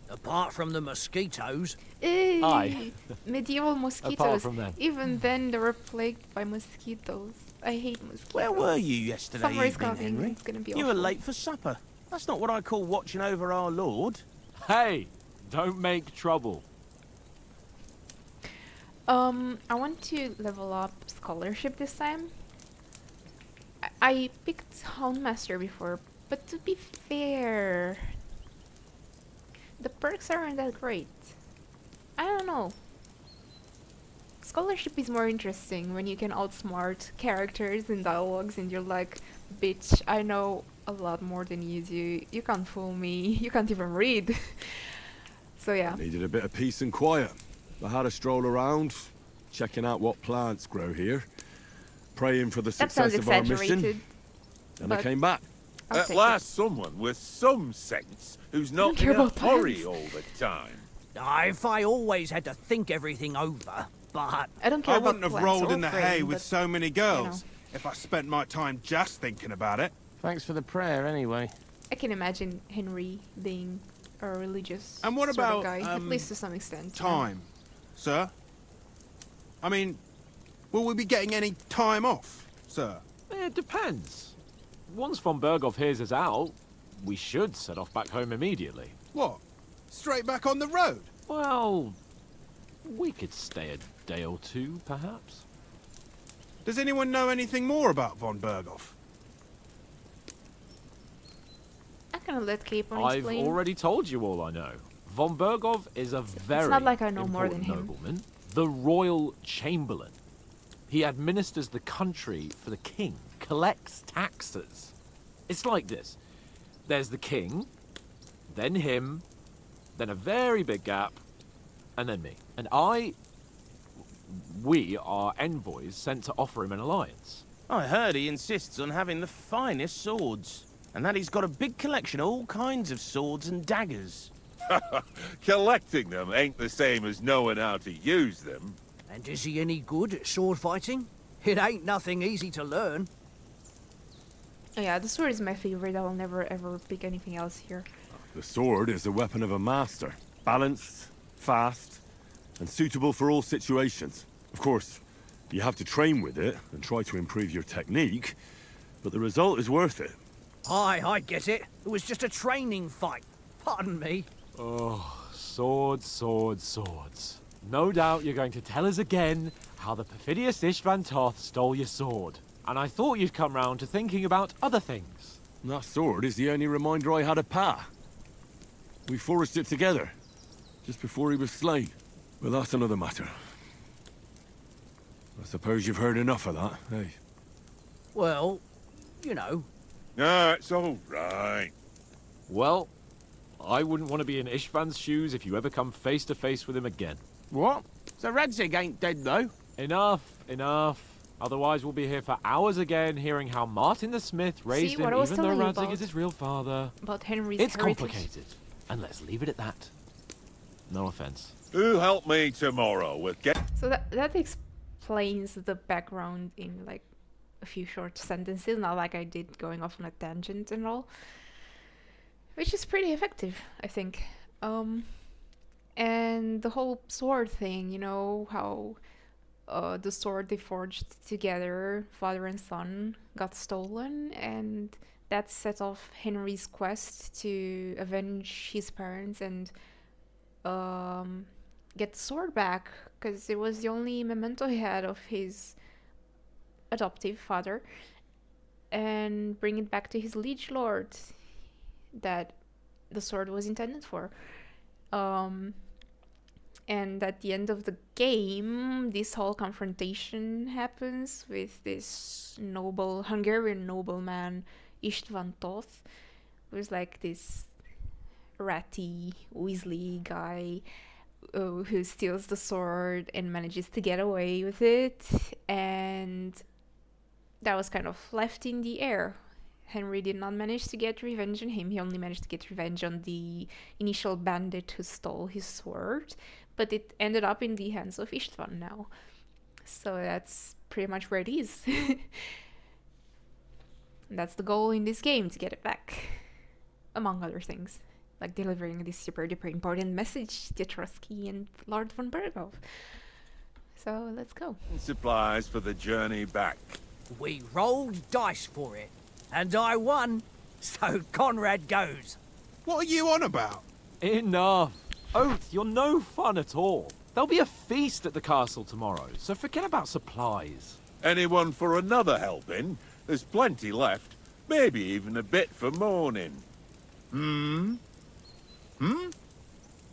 Apart from the mosquitoes. Aye. Medieval mosquitoes. Apart from them. Even then, they were plagued by mosquitoes. I hate mosquitoes. Where were you yesterday Summer is evening, coming. Henry? It's gonna be You were awful. late for supper. That's not what I call watching over our Lord. Hey, don't make trouble. I want to level up scholarship this time. I picked Houndmaster before, but to be fair, the perks aren't that great. I don't know. Scholarship is more interesting when you can outsmart characters in dialogues and you're like, bitch, I know a lot more than you do. You can't fool me. You can't even read. So yeah. Needed a bit of peace and quiet. I had a stroll around, checking out what plants grow here, praying for the That sounds success of our mission, exaggerated. and I but came back. I'll At take last, someone with some sense who's don't not care in a about hurry plans. all the time. If I always had to think everything over, but... I don't care I about wouldn't have plants rolled or in the praying, hay but, with so many girls if I spent my time just thinking about it. Thanks for the prayer, anyway. I can imagine Henry being a religious And what sort of about, guy, at least to some extent. you know. Time, sir? I mean, will we be getting any time off, sir? It depends. Once von Berghoff hears us out, we should set off back home immediately. What? Straight back on the road? Well, we could stay a day or 2, perhaps. Does anyone know anything more about von Berghoff? I'm gonna let Capon I've explain. already told you all I know. Von Berghoff is a very not like I know more important than him. nobleman, the royal chamberlain. He administers the country for the king, collects taxes. It's like this. There's the king, then him, then a very big gap, and then me. And we are envoys sent to offer him an alliance. I heard he insists on having the finest swords, and that he's got a big collection of all kinds of swords and daggers. Collecting them ain't the same as knowing how to use them. And is he any good at sword fighting? It ain't nothing easy to learn. Oh yeah, the sword is my favorite. I will never ever pick anything else here. The sword is the weapon of a master. Balanced, fast, and suitable for all situations. Of course, you have to train with it and try to improve your technique, but the result is worth it. Aye, I get it. It was just a training fight. Pardon me. Oh, swords, swords, swords. No doubt you're going to tell us again how the perfidious Istvan Toth stole your sword. And I thought you'd come round to thinking about other things. That sword is the only reminder I had of Pa. We forged it together, just before he was slain. But that's another matter. I suppose you've heard enough of that, eh? Well, you know. No, it's all right. Well, I wouldn't want to be in Istvan's shoes if you ever come face to face with him again. What? So Radzig ain't dead, though? Enough, enough. Otherwise we'll be here for hours again, hearing how Martin the Smith raised him even though Radzig is his real father. About Henry's It's heritage. complicated. And let's leave it at that. No offense. Who help me tomorrow with So that explains the background in like a few short sentences, not like I did going off on a tangent and all. Which is pretty effective, I think. And the whole sword thing, you know, how the sword they forged together, father and son, got stolen, and that set off Henry's quest to avenge his parents and get the sword back, because it was the only memento he had of his adoptive father, and bring it back to his liege lord that the sword was intended for. And at the end of the game, this whole confrontation happens with this Hungarian nobleman, István Toth, who's like this ratty Weasley guy who steals the sword and manages to get away with it. And that was kind of left in the air. Henry did not manage to get revenge on him. He only managed to get revenge on the initial bandit who stole his sword. But it ended up in the hands of István now. So that's pretty much where it is. And that's the goal in this game, to get it back. Among other things. Like delivering this super duper important message to Trotsky and Lord von Berghoff. So let's go. supplies for the journey back? We rolled dice for it. And I won. So Conrad goes. What are you on about? Enough. Oath, you're no fun at all. There'll be a feast at the castle tomorrow, so forget about supplies. Anyone for another helping? There's plenty left. Maybe even a bit for morning. No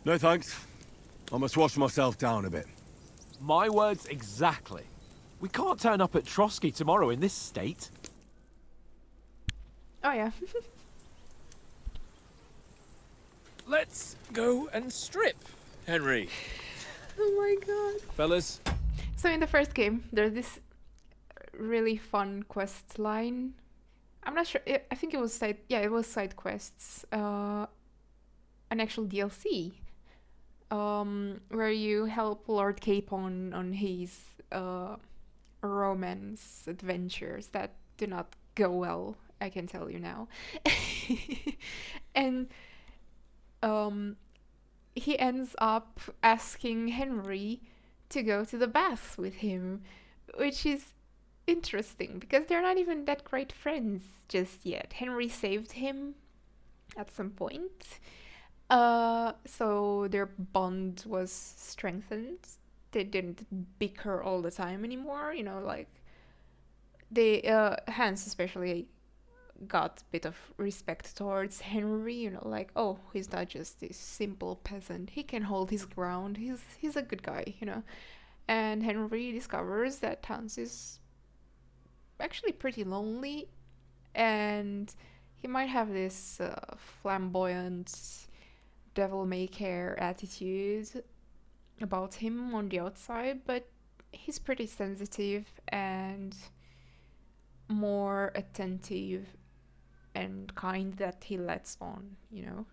thanks. I must wash myself down a bit. My words exactly. We can't turn up at Trotsky tomorrow in this state. Oh yeah. Let's go and strip, Henry. Oh my god. Fellas. So in the first game, there's this really fun quest line. I'm not sure. I think it was side. Yeah, it was side quests. An actual DLC. Where you help Lord Capon on his romance adventures that do not go well. I can tell you now. And he ends up asking Henry to go to the baths with him, which is interesting because they're not even that great friends just yet. Henry saved him at some point, so their bond was strengthened. They didn't bicker all the time anymore, you know, like they Hans especially got a bit of respect towards Henry, you know, like, oh, he's not just this simple peasant, he can hold his ground, he's a good guy, you know. And Henry discovers that Hans is actually pretty lonely, and he might have this flamboyant devil-may-care attitude about him on the outside, but he's pretty sensitive and more attentive and kind that he lets on, you know.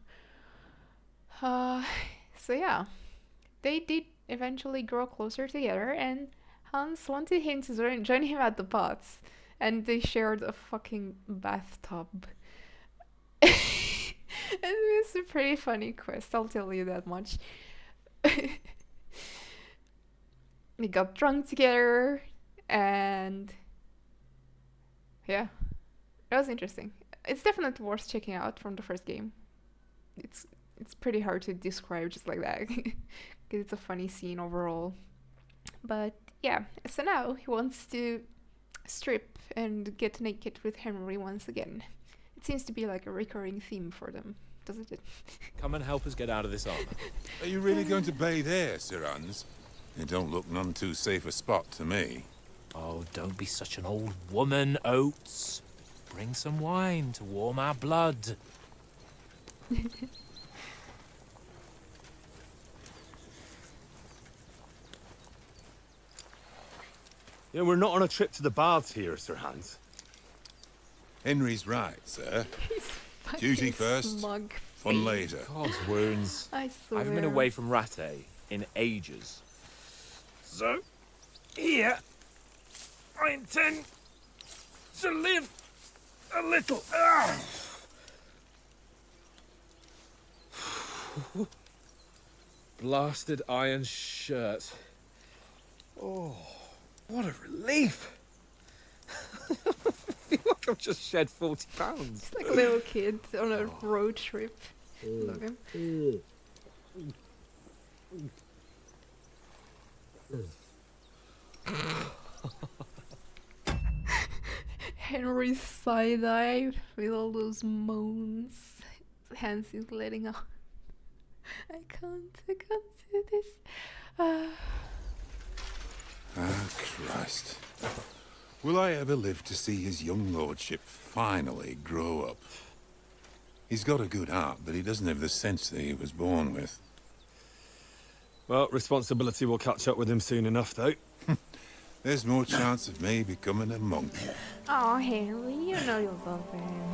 So yeah, they did eventually grow closer together, and Hans wanted him to join him at the baths, and they shared a fucking bathtub. And it was a pretty funny quest, I'll tell you that much. They got drunk together, and yeah, that was interesting. It's definitely worth checking out from the first game. It's pretty hard to describe just like that, because it's a funny scene overall. But yeah, so now he wants to strip and get naked with Henry once again. It seems to be like a recurring theme for them, doesn't it? Come and help us get out of this armor. Are you really going to bathe here, Sir Hans? It don't look none too safe a spot to me. Oh, don't be such an old woman, Oates. Bring some wine to warm our blood. Yeah, we're not on a trip to the baths here, Sir Hans. Henry's right, sir. Duty first, smug fun face. later. God's wounds. I I swear. haven't been away from Rattay in ages. So, here, I intend to live a little. Blasted iron shirt. Oh, what a relief. I feel like I've just shed 40 pounds. It's like a little kid on a road trip. Look at him. Henry's side-eye with all those moans. His hands is letting out. I can't do this. Ah, Christ. Will I ever live to see his young lordship finally grow up? He's got a good heart, but he doesn't have the sense that he was born with. Well, responsibility will catch up with him soon enough, though. There's more chance of me becoming a monk. Oh, Henry, you know you love him.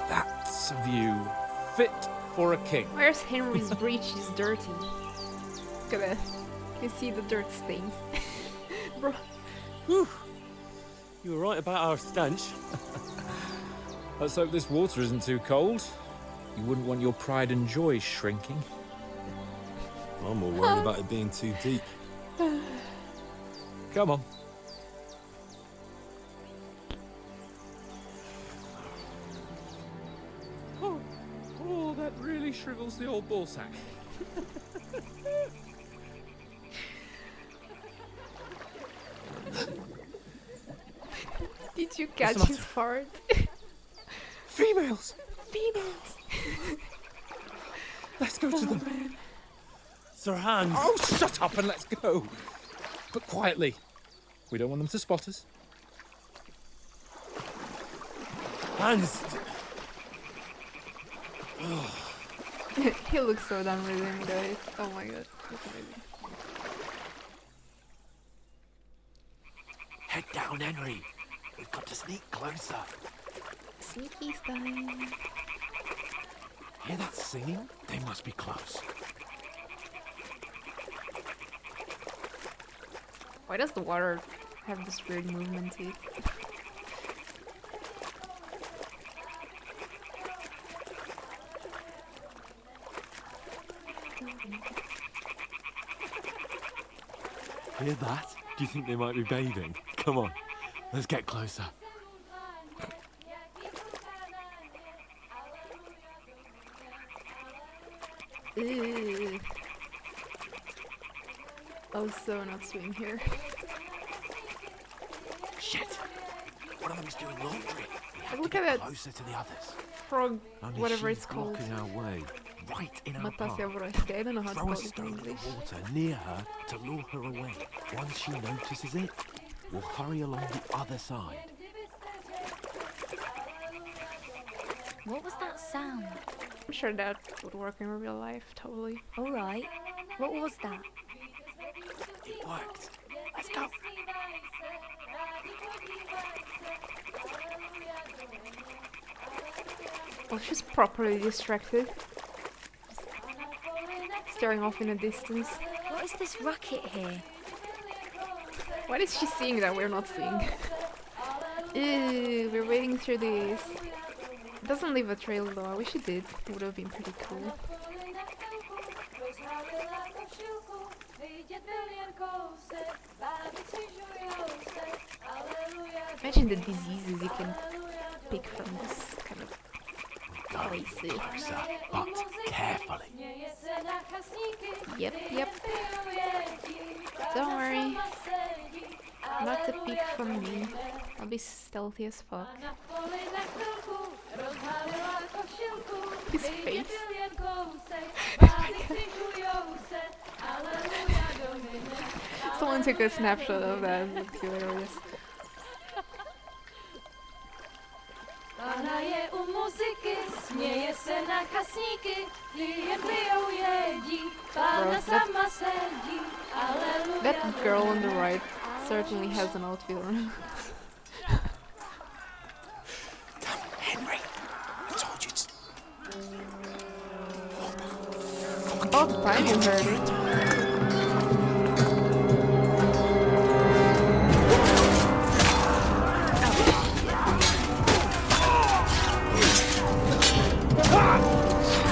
That's a view fit for a king. Where's Henry's breech is dirty? Look at that. You see the dirt stains. Bro. Whew. You were right about our stench. Let's hope this water isn't too cold. You wouldn't want your pride and joy shrinking. I'm more worried about it being too deep. Come on. Oh, that really shrivels the old ball sack. Did you catch his fart? Females! Females! Let's go to them. Man. Sir Hans! Oh, shut up and let's go. But quietly. We don't want them to spot us. Hans! He looks so done with him, guys. Oh my god. That's amazing. Head down, Henry. We've got to sneak closer. Sneaky style. Hear that singing? They must be close. Why does the water have this weird movement to it? Hear that? Do you think they might be bathing? Come on, let's get closer. Ew. I'll so not swim here. Shit! One of them's doing laundry. We have Look to at get that closer to the others. frog, Only whatever she's it's called. blocking our way. Right in our Matasya path. Vorska. I don't know how to Throw call a it in stone in the English. water near her to lure her away. Once she notices it, we'll hurry along the other side. What was that sound? I'm sure that would work in real life, totally. Alright. What was that? It worked. Let's go. Well, she's properly distracted. Staring off in the distance. What is this racket here? What is she seeing that we're not seeing? Ew, we're waiting through this. It doesn't leave a trail though, I wish it did. It would have been pretty cool. Imagine the diseases you can pick from this kind of places. Closer, but carefully. Yep. Don't worry. Not a peek from me. I'll be stealthy as fuck. His face. Someone took a snapshot of that. It looked hilarious. That girl on the right certainly has an outfit on. Henry, I told you to... Oh, time you heard it.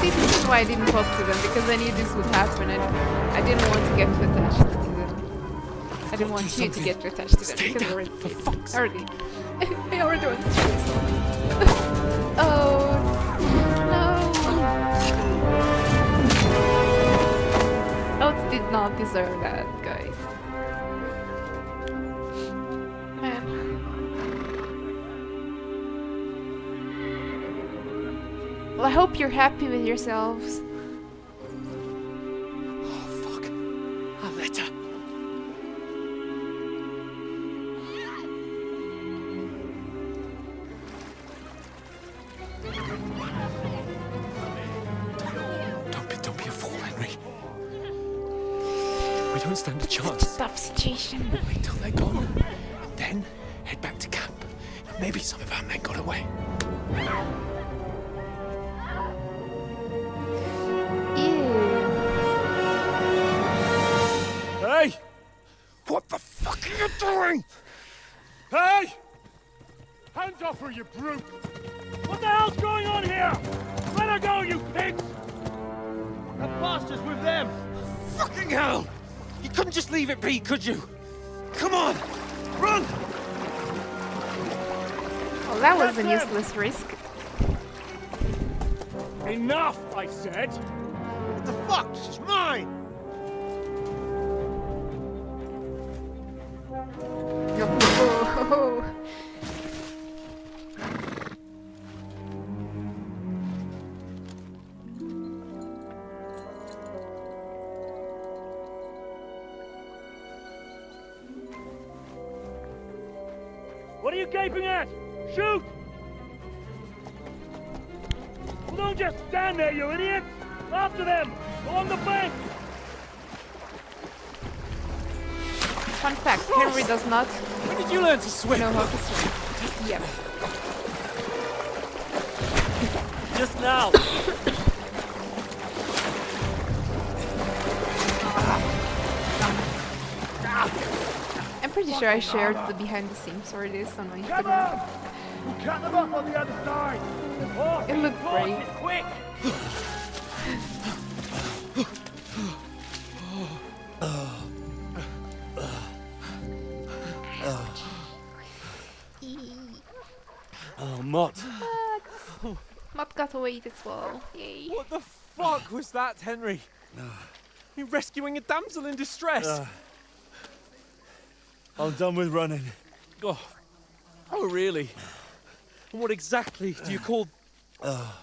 See, this is why I didn't talk to them, because I knew this would happen and I didn't want to get too attached to them. I didn't want you to get too attached to them because they already did. I already went through this one. Oh, no. Oats did not deserve that, guys. Man. Well, I hope you're happy with yourselves. Oh, fuck. A letter. Don't be a fool, Henry. We don't stand a chance. Tough situation. Wait till they're gone, and then head back to camp. Maybe some of our men got away. Hey! What the fuck are you doing? Hey! Hands off her, you brute! What the hell's going on here? Let her go, you pigs! That bastard's with them! Fucking hell! You couldn't just leave it be, could you? Come on! Run! Well, that was a useless risk. Enough, I said! What the fuck? She's mine! Oh. What are you gaping at? Shoot! Well, don't just stand there, you idiots! After them! Along the bank! Fun fact, Henry does not When did you learn to swim? know how to swim. Yep. Just now! I'm pretty sure I shared the behind the scenes for this on my Come Instagram. on! We'll cut them off on the other side! Oh, It looked great. Quick! Oh, Mott. Mott got away as well. Yay. What the fuck was that, Henry? You rescuing a damsel in distress? I'm done with running. Oh, really? And what exactly do you call... Oh,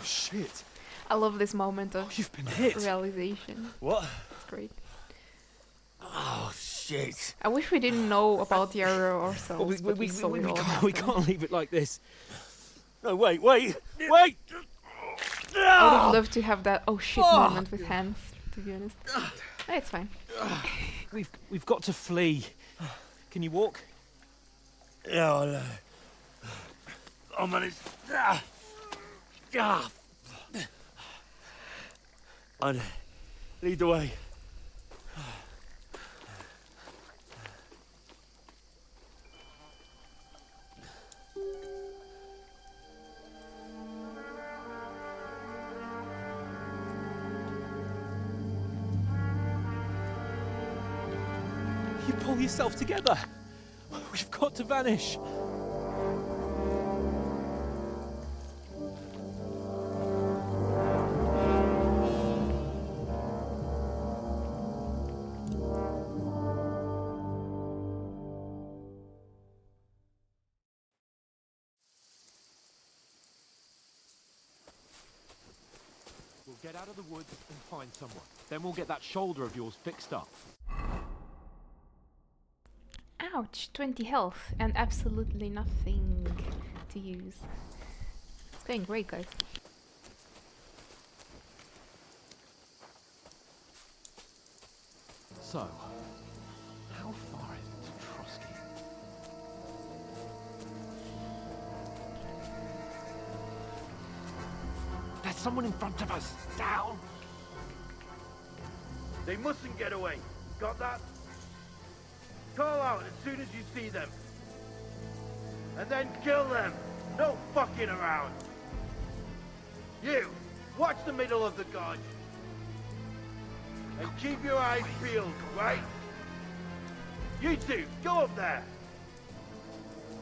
shit. I love this moment of You've been hit. realization. What? It's great. Oh, shit. Shit. I wish we didn't know about the arrow ourselves, but we saw it all happen. can't leave it like this. No, wait. I would have loved to have that oh shit moment with Hans, to be honest. It's fine. We've got to flee. Can you walk? Yeah, I'll manage. I'd lead the way. You pull yourself together. We've got to vanish. We'll get out of the woods and find someone. Then we'll get that shoulder of yours fixed up. Ouch, 20 health and absolutely nothing to use. It's going great, guys. So, how far is it to Trotsky? There's someone in front of us! Down! They mustn't get away. Got that? Call out as soon as you see them. And then kill them. No fucking around. You, watch the middle of the gorge. And keep your eyes peeled, right? You two, go up there.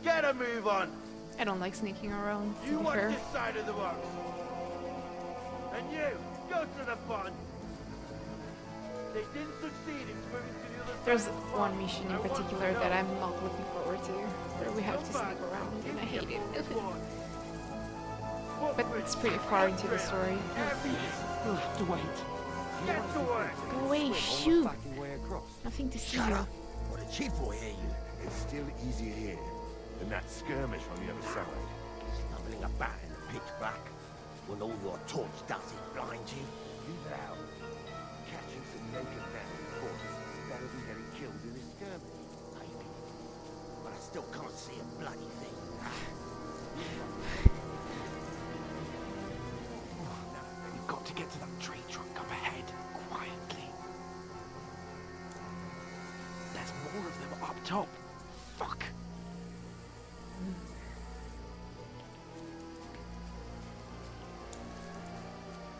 Get a move on. I don't like sneaking around, to You be watch fair. this side of the rocks. And you, go to the pond. They didn't succeed in swimming to the other side. There's of the one pond. mission I in want particular to that know. I'm not looking forward to, where we have to sneak around and I hate it. But it's pretty far into the story. We'll have to wait. Get to work. Go away, shoot! Nothing to see you. What a cheap boy here, you. It's still easier here than that skirmish on the other side. Stumbling about in the pitch black. Will all your torch dancing blind you? You now. Catching some naked men in force is better than getting killed in a skirmish. Maybe. But I still can't see a bloody thing. We've got to get to that tree trunk up ahead, quietly. There's more of them up top. Fuck!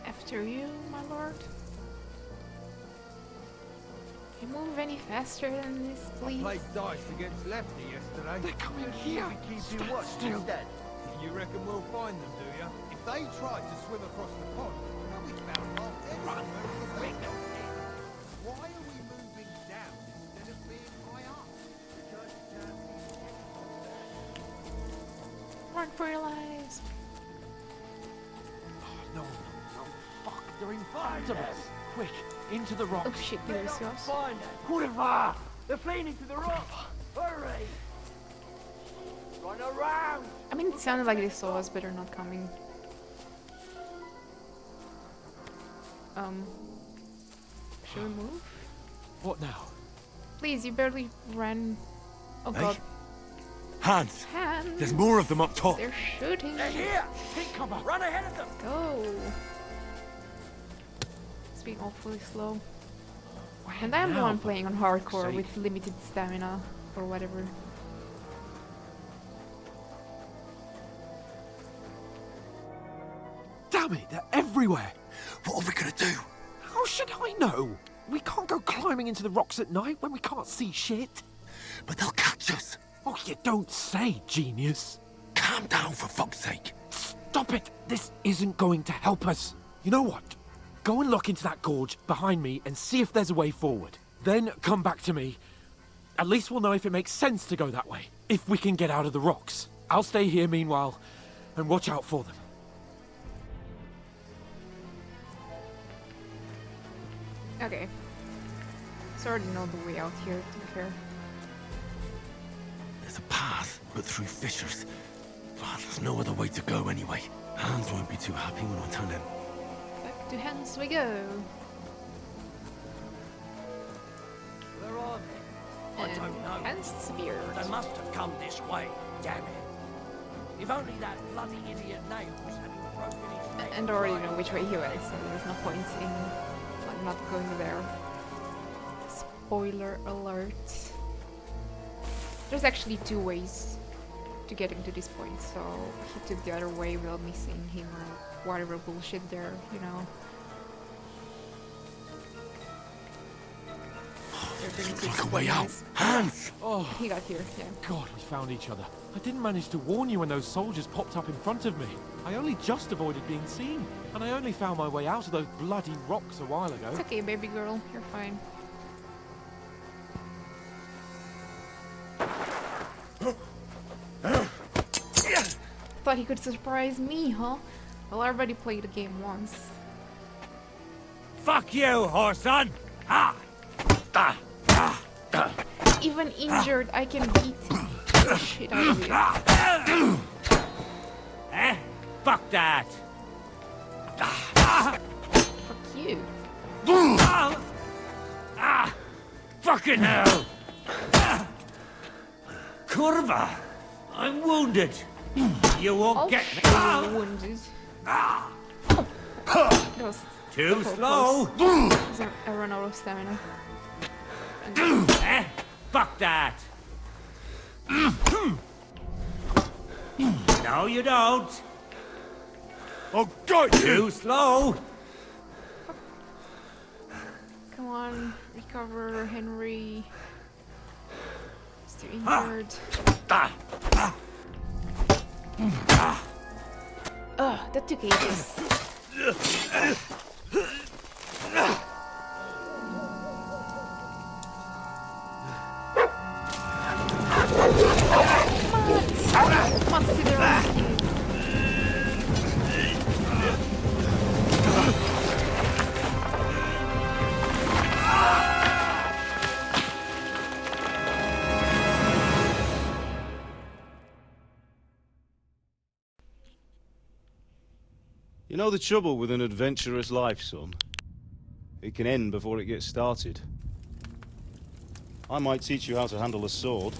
After you, my lord. Can you move any faster than this, please? Played dice against Lefty yesterday. They're coming here! Keep you watch instead. You reckon we'll find them, do you? If they tried to swim across the pond, they'll be found half dead. Run! Why are we moving down instead of being high up? Run for your lives! No, fuck, they're in front of us! Quick, into the rocks! Oh shit, Deliverance. Find them. Kurva! They're fleeing into the rock. Hurry! Run around! I mean, it sounded like they saw us, but they're not coming. Should we move? What now? Please, you barely ran. Oh Hey. god. Hans! Hands! There's more of them up top! They're shooting! They're here! Take cover! Run ahead of them! Go! It's being awfully slow. And I'm the one playing on hardcore with limited stamina or whatever. Damn it, they're everywhere! What are we gonna do? How should I know? We can't go climbing into the rocks at night when we can't see shit. But they'll catch us! Oh, you don't say, genius. Calm down, for fuck's sake! Stop it! This isn't going to help us. You know what? Go and look into that gorge behind me and see if there's a way forward. Then come back to me. At least we'll know if it makes sense to go that way. If we can get out of the rocks. I'll stay here meanwhile and watch out for them. Okay. So I already know the way out here, to be fair. There's a path, but through fissures. But there's no other way to go anyway. Hans won't be too happy when I turn in. Back to Hans we go. Where are they? I And don't know. Hans' beard. They must have come this way. Damn it. If only that bloody idiot Nails hadn't broken his neck. And I already know which way he went, so there's no point in like not going there. Spoiler alert. There's actually 2 ways to get him to this point, so he took the other way without missing him or whatever bullshit there, you know. Looks like a way out. Hans! Oh, he got here, yeah. God, we found each other. I didn't manage to warn you when those soldiers popped up in front of me. I only just avoided being seen, and I only found my way out of those bloody rocks a while ago. It's okay, baby girl, you're fine. Thought he could surprise me, huh? Well, I already played the game once. Fuck you, whoreson! Ha! Even injured, I can beat the shit out of you. Eh? Fuck that! Fuck you. Fucking hell! Kurva! I'm wounded! You won't get me! Wounded. That was Too so slow! close. I run out of stamina. Eh? Fuck that! No, you don't! I'll got you! Too slow! Come on, recover, Henry. Still injured. Ugh, that took ages. Mats to the rescue. You know the trouble with an adventurous life, son? It can end before it gets started. I might teach you how to handle a sword,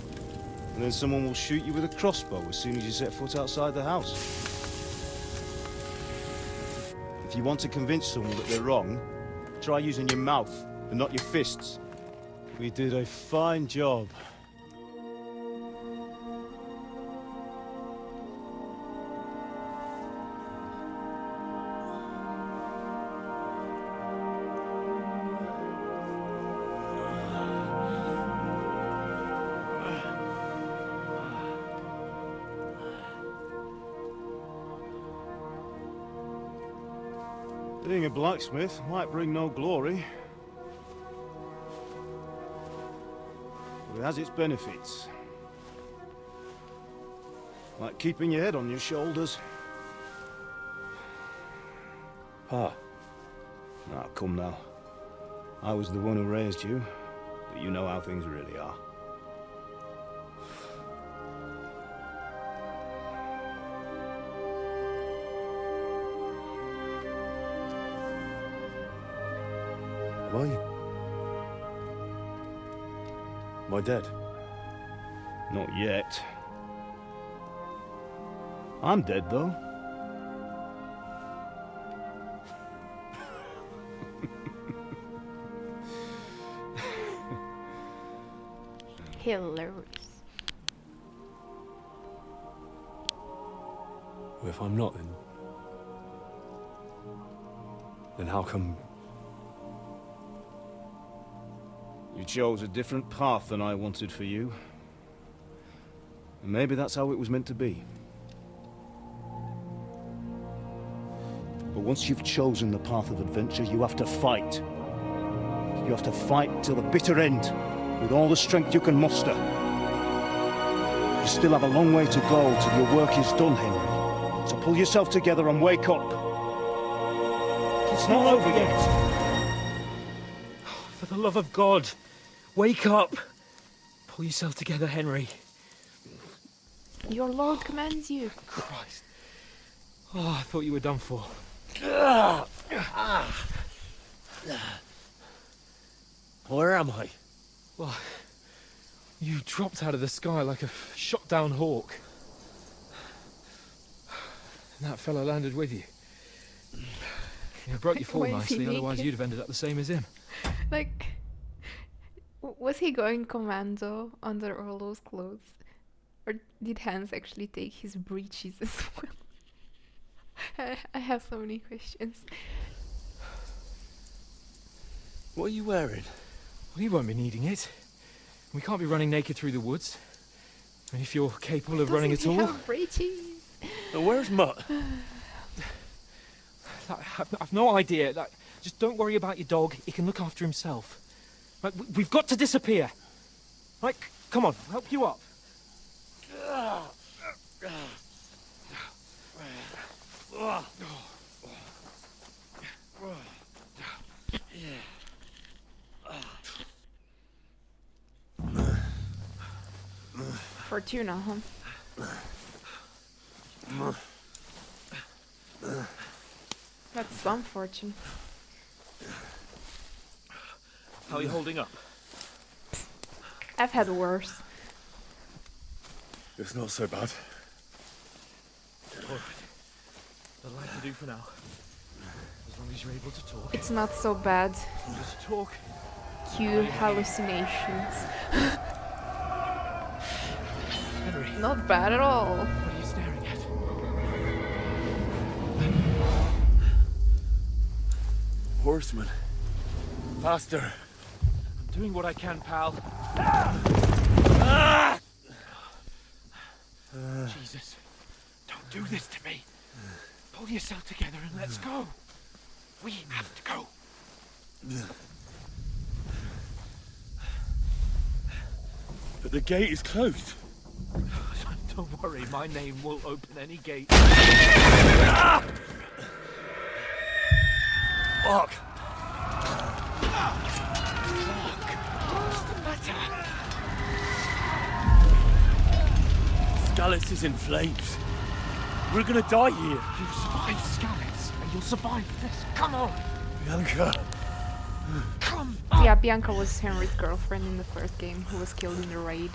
and then someone will shoot you with a crossbow as soon as you set foot outside the house. If you want to convince someone that they're wrong, try using your mouth and not your fists. We did a fine job. Being a blacksmith might bring no glory, but it has its benefits. Like keeping your head on your shoulders. Pa. Ah, come now. I was the one who raised you, but you know how things really are. Am I dead? Not yet. I'm dead, though. Hilarious. Well, if I'm not, then how come... You chose a different path than I wanted for you. And maybe that's how it was meant to be. But once you've chosen the path of adventure, you have to fight. You have to fight till the bitter end, with all the strength you can muster. You still have a long way to go till your work is done, Henry. So pull yourself together and wake up. It's not over yet. For the love of God, Wake up! Pull yourself together, Henry. Your lord commands you. Christ. Oh, I thought you were done for. Where am I? Well, you dropped out of the sky like a shot-down hawk. And that fellow landed with you. He broke your fall Why is he nicely, otherwise naked? you'd have ended up the same as him. Like, was he going commando under all those clothes? Or did Hans actually take his breeches as well? I have so many questions. What are you wearing? Well, you won't be needing it. We can't be running naked through the woods. And if you're capable of running at Doesn't he all... have breeches? And where's Mutt? I've no idea. Just don't worry about your dog. He can look after himself. We've got to disappear. Come on, I'll help you up. Fortuna, huh? That's some fortune. How are you holding up? I've had worse. It's not so bad. Alright. That'll have to do for now. As long as you're able to talk. It's not so bad. Just talk. Cue hallucinations. Henry. Not bad at all. What are you staring at? Horseman. Faster. I'm doing what I can, pal. Jesus. Don't do this to me. Pull yourself together and let's go. We have to go. But the gate is closed. Don't worry, my name will open any gate. Fuck. What's the matter? Skalitz is in flames. We're gonna die here. You've survived Skalitz, and you'll survive this. Come on. Bianca. Come Yeah, Bianca was Henry's girlfriend in the first game, who was killed in the raid.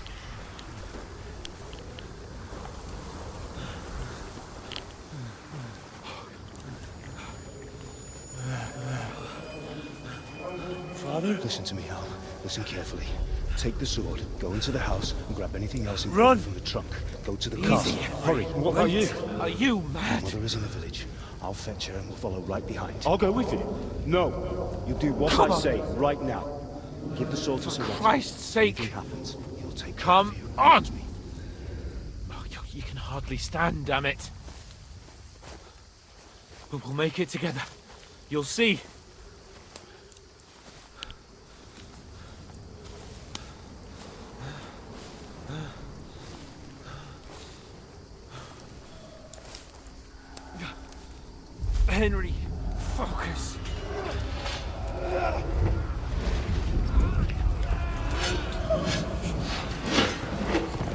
Father? Listen to me, Hal. Listen carefully. Take the sword, go into the house, and grab anything else Run! important from the trunk. Go to the Easy. castle. Hurry. What about you? Are you mad? Mother is in the village. I'll fetch her and we'll follow right behind. I'll go with you. No. You do what Come I on. say right now. Give the sword to For Sir Christ's sake. If anything happens, he'll take care Come of you. on. Trust me. Oh, you can hardly stand, damn it. But we'll make it together. You'll see. Henry, focus.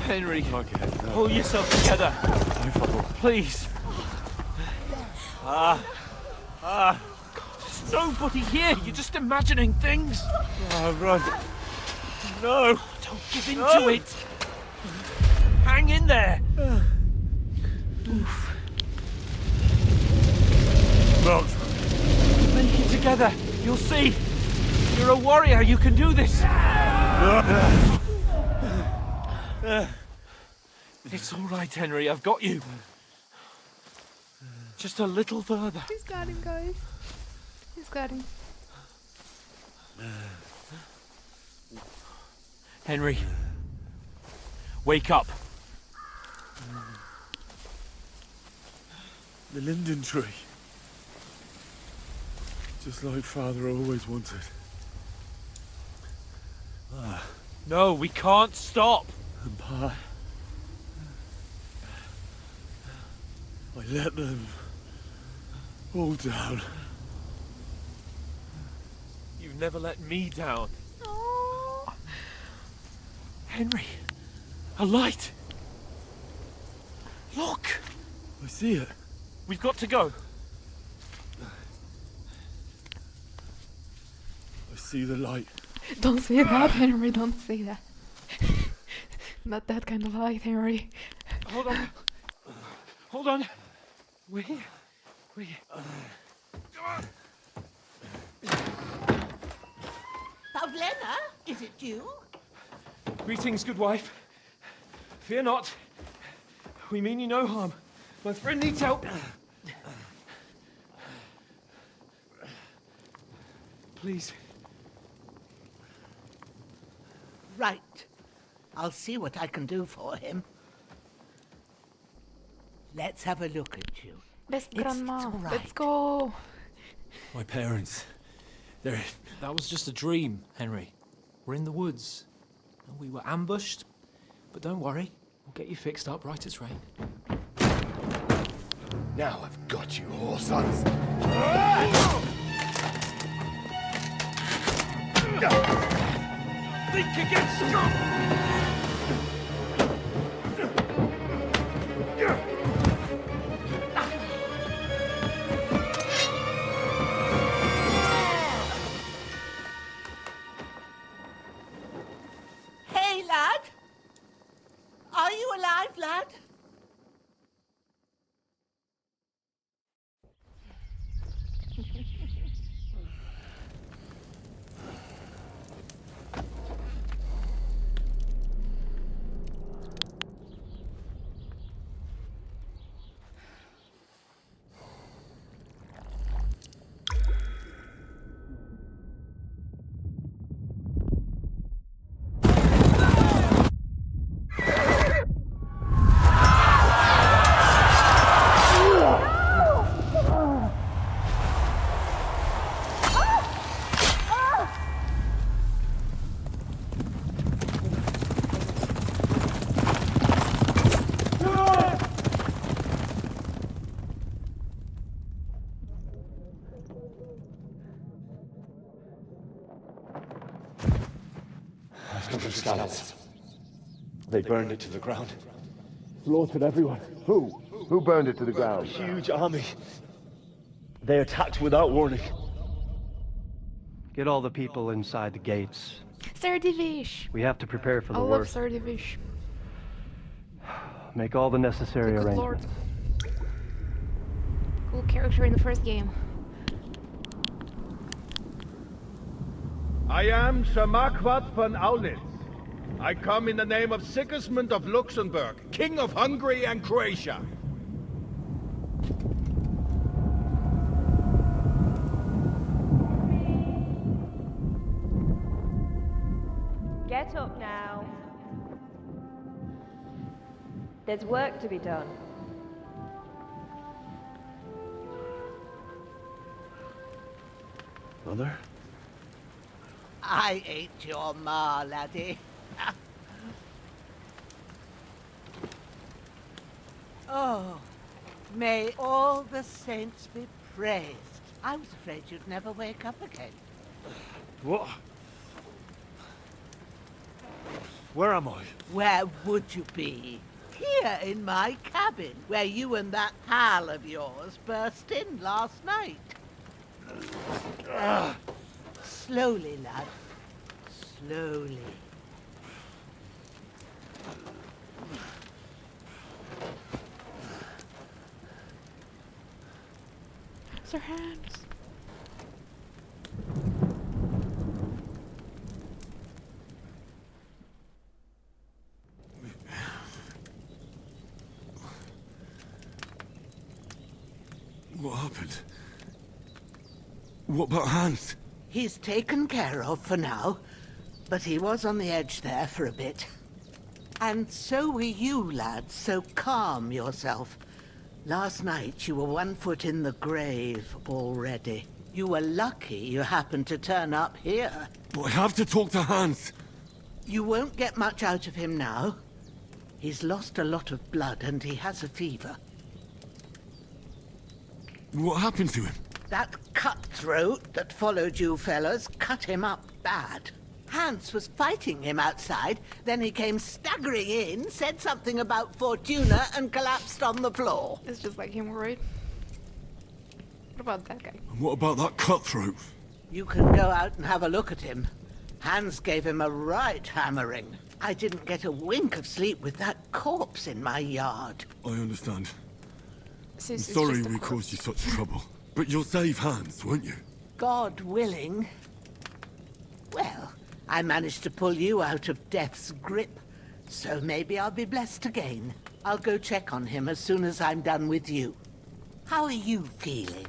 Henry, pull yourself together. Please. God, there's nobody here. You're just imagining things. Run. No. Don't give in to it. Hang in there. Mount. Make it together. You'll see. You're a warrior. You can do this. It's all right, Henry. I've got you. Just a little further. He's got him, guys. He's got him. Henry, wake up. The linden tree. Just like Father always wanted. No, we can't stop. And Pa... I let them all down. You've never let me down. Henry, a light. Look! I see it. We've got to go. I see the light. Don't say that, Henry, don't say that. Not that kind of light, Henry. Hold on. Hold on. We're here. We're here. Pavlena, is it you? Greetings, good wife. Fear not. We mean you no harm. My friend needs help. Please. Right. I'll see what I can do for him. Let's have a look at you. Best It's grandma, all right. let's go. My parents. They're... That was just a dream, Henry. We're in the woods. We were ambushed, but don't worry. We'll get you fixed up right as rain. Now I've got you, whore sons. Think again, Scott! Hey, lad! Are you alive, lad? Scouts. They burned it to the ground. Slaughtered everyone. Who? Who burned it to the ground? A huge army. They attacked without warning. Get all the people inside the gates. Sardivish. We have to prepare for the I love worst. Sardivish. Make all the necessary Good arrangements. lord. Cool character in the first game. I am Sir Marquardt von Aulitz. I come in the name of Sigismund of Luxembourg, King of Hungary and Croatia. Get up now. There's work to be done. Mother? I ain't your ma, laddie. Oh, may all the saints be praised. I was afraid you'd never wake up again. What? Where am I? Where would you be? Here in my cabin, where you and that pal of yours burst in last night. Slowly, lad. Slowly. Sir Hans. What happened? What about Hans? He's taken care of for now, but he was on the edge there for a bit. And so were you, lad, so calm yourself. Last night you were 1 foot in the grave already. You were lucky you happened to turn up here. But I have to talk to Hans. You won't get much out of him now. He's lost a lot of blood and he has a fever. What happened to him? That cutthroat that followed you fellas cut him up bad. Hans was fighting him outside, then he came staggering in, said something about Fortuna, and collapsed on the floor. It's just like him, right? What about that guy? And what about that cutthroat? You can go out and have a look at him. Hans gave him a right hammering. I didn't get a wink of sleep with that corpse in my yard. I understand. So I'm it's sorry just a we corpse. caused you such trouble. But you'll save Hans, won't you? God willing. Well, I managed to pull you out of death's grip, so maybe I'll be blessed again. I'll go check on him as soon as I'm done with you. How are you feeling?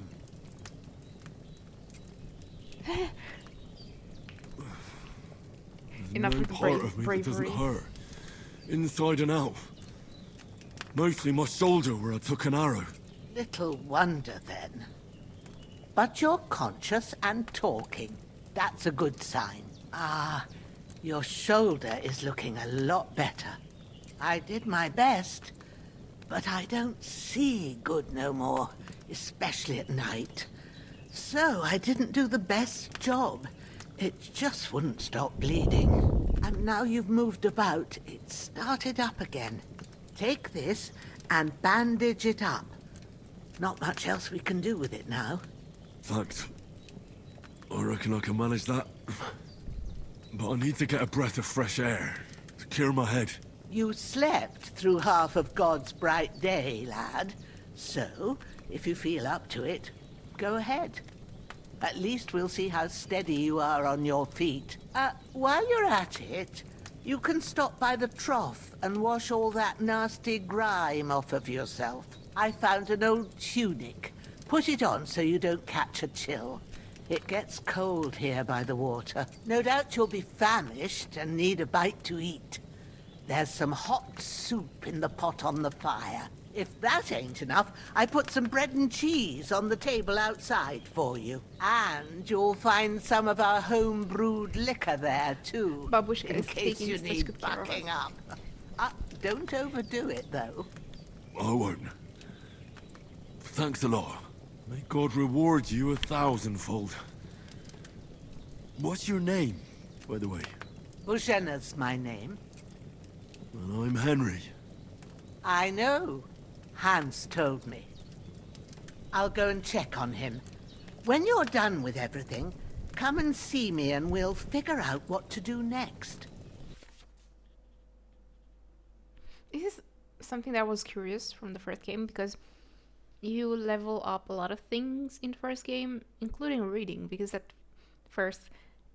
Enough no with part of me that bravery. doesn't hurt. Inside and out. Mostly my shoulder where I took an arrow. Little wonder then. But you're conscious and talking. That's a good sign. Ah, your shoulder is looking a lot better. I did my best, but I don't see good no more, especially at night. So I didn't do the best job. It just wouldn't stop bleeding. And now you've moved about, it started up again. Take this and bandage it up. Not much else we can do with it now. Thanks. I reckon I can manage that. But I need to get a breath of fresh air to clear my head. You slept through half of God's bright day, lad. So, if you feel up to it, go ahead. At least we'll see how steady you are on your feet. While you're at it, you can stop by the trough and wash all that nasty grime off of yourself. I found an old tunic. Put it on so you don't catch a chill. It gets cold here by the water. No doubt you'll be famished and need a bite to eat. There's some hot soup in the pot on the fire. If that ain't enough, I put some bread and cheese on the table outside for you. And you'll find some of our home-brewed liquor there, too. Babushka in is case taking you such need good care of backing us. up. Don't overdo it, though. I won't. Thanks a lot. May God reward you 1,000-fold. What's your name, by the way? Bushena's my name. And I'm Henry. I know. Hans told me. I'll go and check on him. When you're done with everything, come and see me and we'll figure out what to do next. This is something that I was curious from the first game, because you level up a lot of things in the first game, including reading, because at first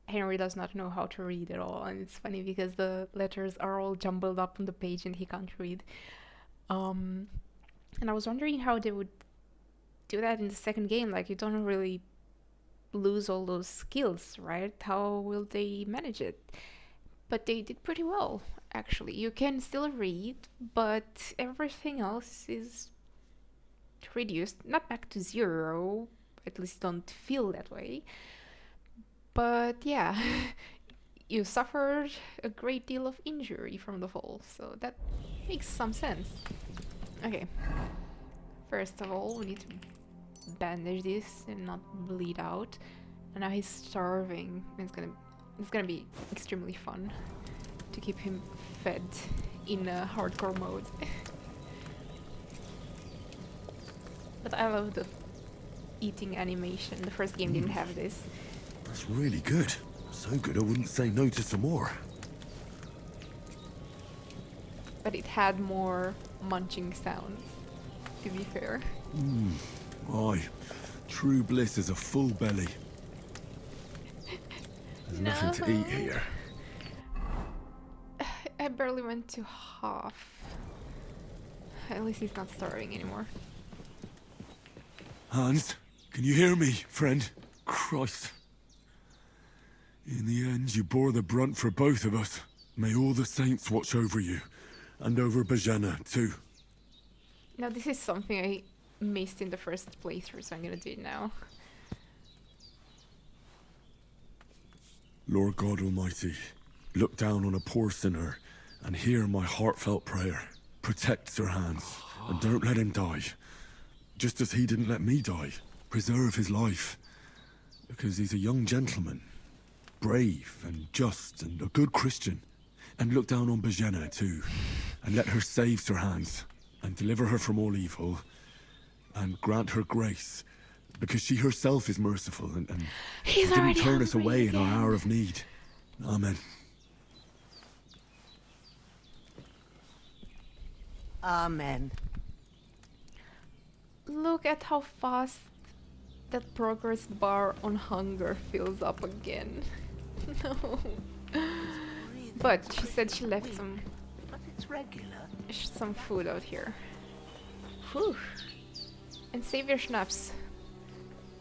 Henry does not know how to read at all, and it's funny because the letters are all jumbled up on the page and he can't read. And I was wondering how they would do that in the second game. Like, you don't really lose all those skills, right? How will they manage it? But they did pretty well, actually. You can still read, but everything else is reduced. Not back to zero, at least don't feel that way. But yeah, you suffered a great deal of injury from the fall, so that makes some sense. Okay, first of all, we need to bandage this and not bleed out. And now he's starving. It's gonna be extremely fun to keep him fed in a hardcore mode. But I love the eating animation. The first game didn't have this. That's really good. So good I wouldn't say no to some more. But it had more munching sounds, to be fair. Aye. True bliss is a full belly. There's nothing to eat here. I barely went to half. At least he's not starving anymore. Hans, can you hear me, friend? Christ. In the end, you bore the brunt for both of us. May all the saints watch over you. And over Bajana, too. Now, this is something I missed in the first playthrough, so I'm gonna do it now. Lord God Almighty, look down on a poor sinner and hear my heartfelt prayer. Protect Sir Hans, and don't let him die. Just as he didn't let me die. Preserve his life. Because he's a young gentleman. brave and just and a good Christian. And look down on Bajena too, and let her save Sir Hans, and deliver her from all evil, and grant her grace, because she herself is merciful and didn't turn us away in our hour of need. Amen. Amen. Look at how fast that progress bar on hunger fills up again. No. But she said she left some food out here. Whew. And Savior Schnapps.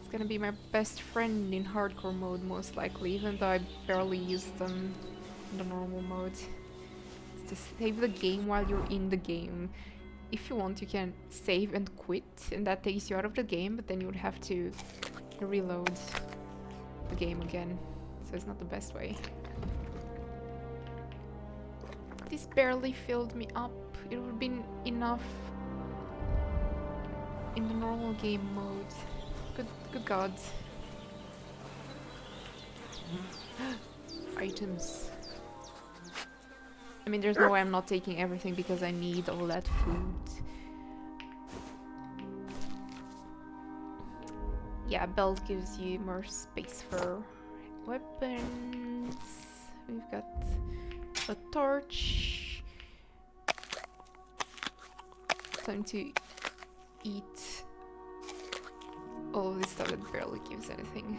It's gonna be my best friend in hardcore mode most likely, even though I barely use them in the normal mode. It's to save the game while you're in the game. If you want, you can save and quit, and that takes you out of the game, but then you would have to reload the game again. So it's not the best way. This barely filled me up. It would have been enough in the normal game mode. Good God. Items. I mean, there's no way I'm not taking everything because I need all that food. Yeah, belt gives you more space for weapons. We've got a torch. Time to eat all of this stuff that barely gives anything.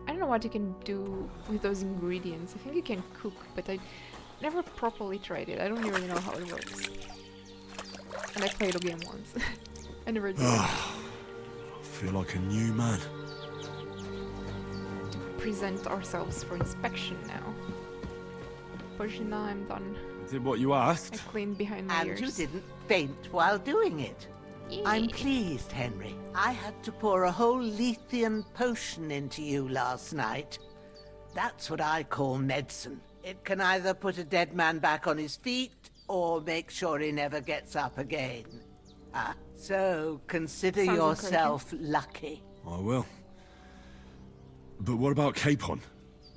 I don't know what you can do with those ingredients. I think you can cook, but I never properly tried it. I don't really know how it works. And I played the game once. I never did. I feel like a new man. To present ourselves for inspection now. Bajena, I'm done. Did what you asked? I cleaned behind my ears. And you didn't faint while doing it. I'm pleased, Henry. I had to pour a whole Lethean potion into you last night. That's what I call medicine. It can either put a dead man back on his feet, or make sure he never gets up again. So consider yourself lucky. I will. But what about Capon?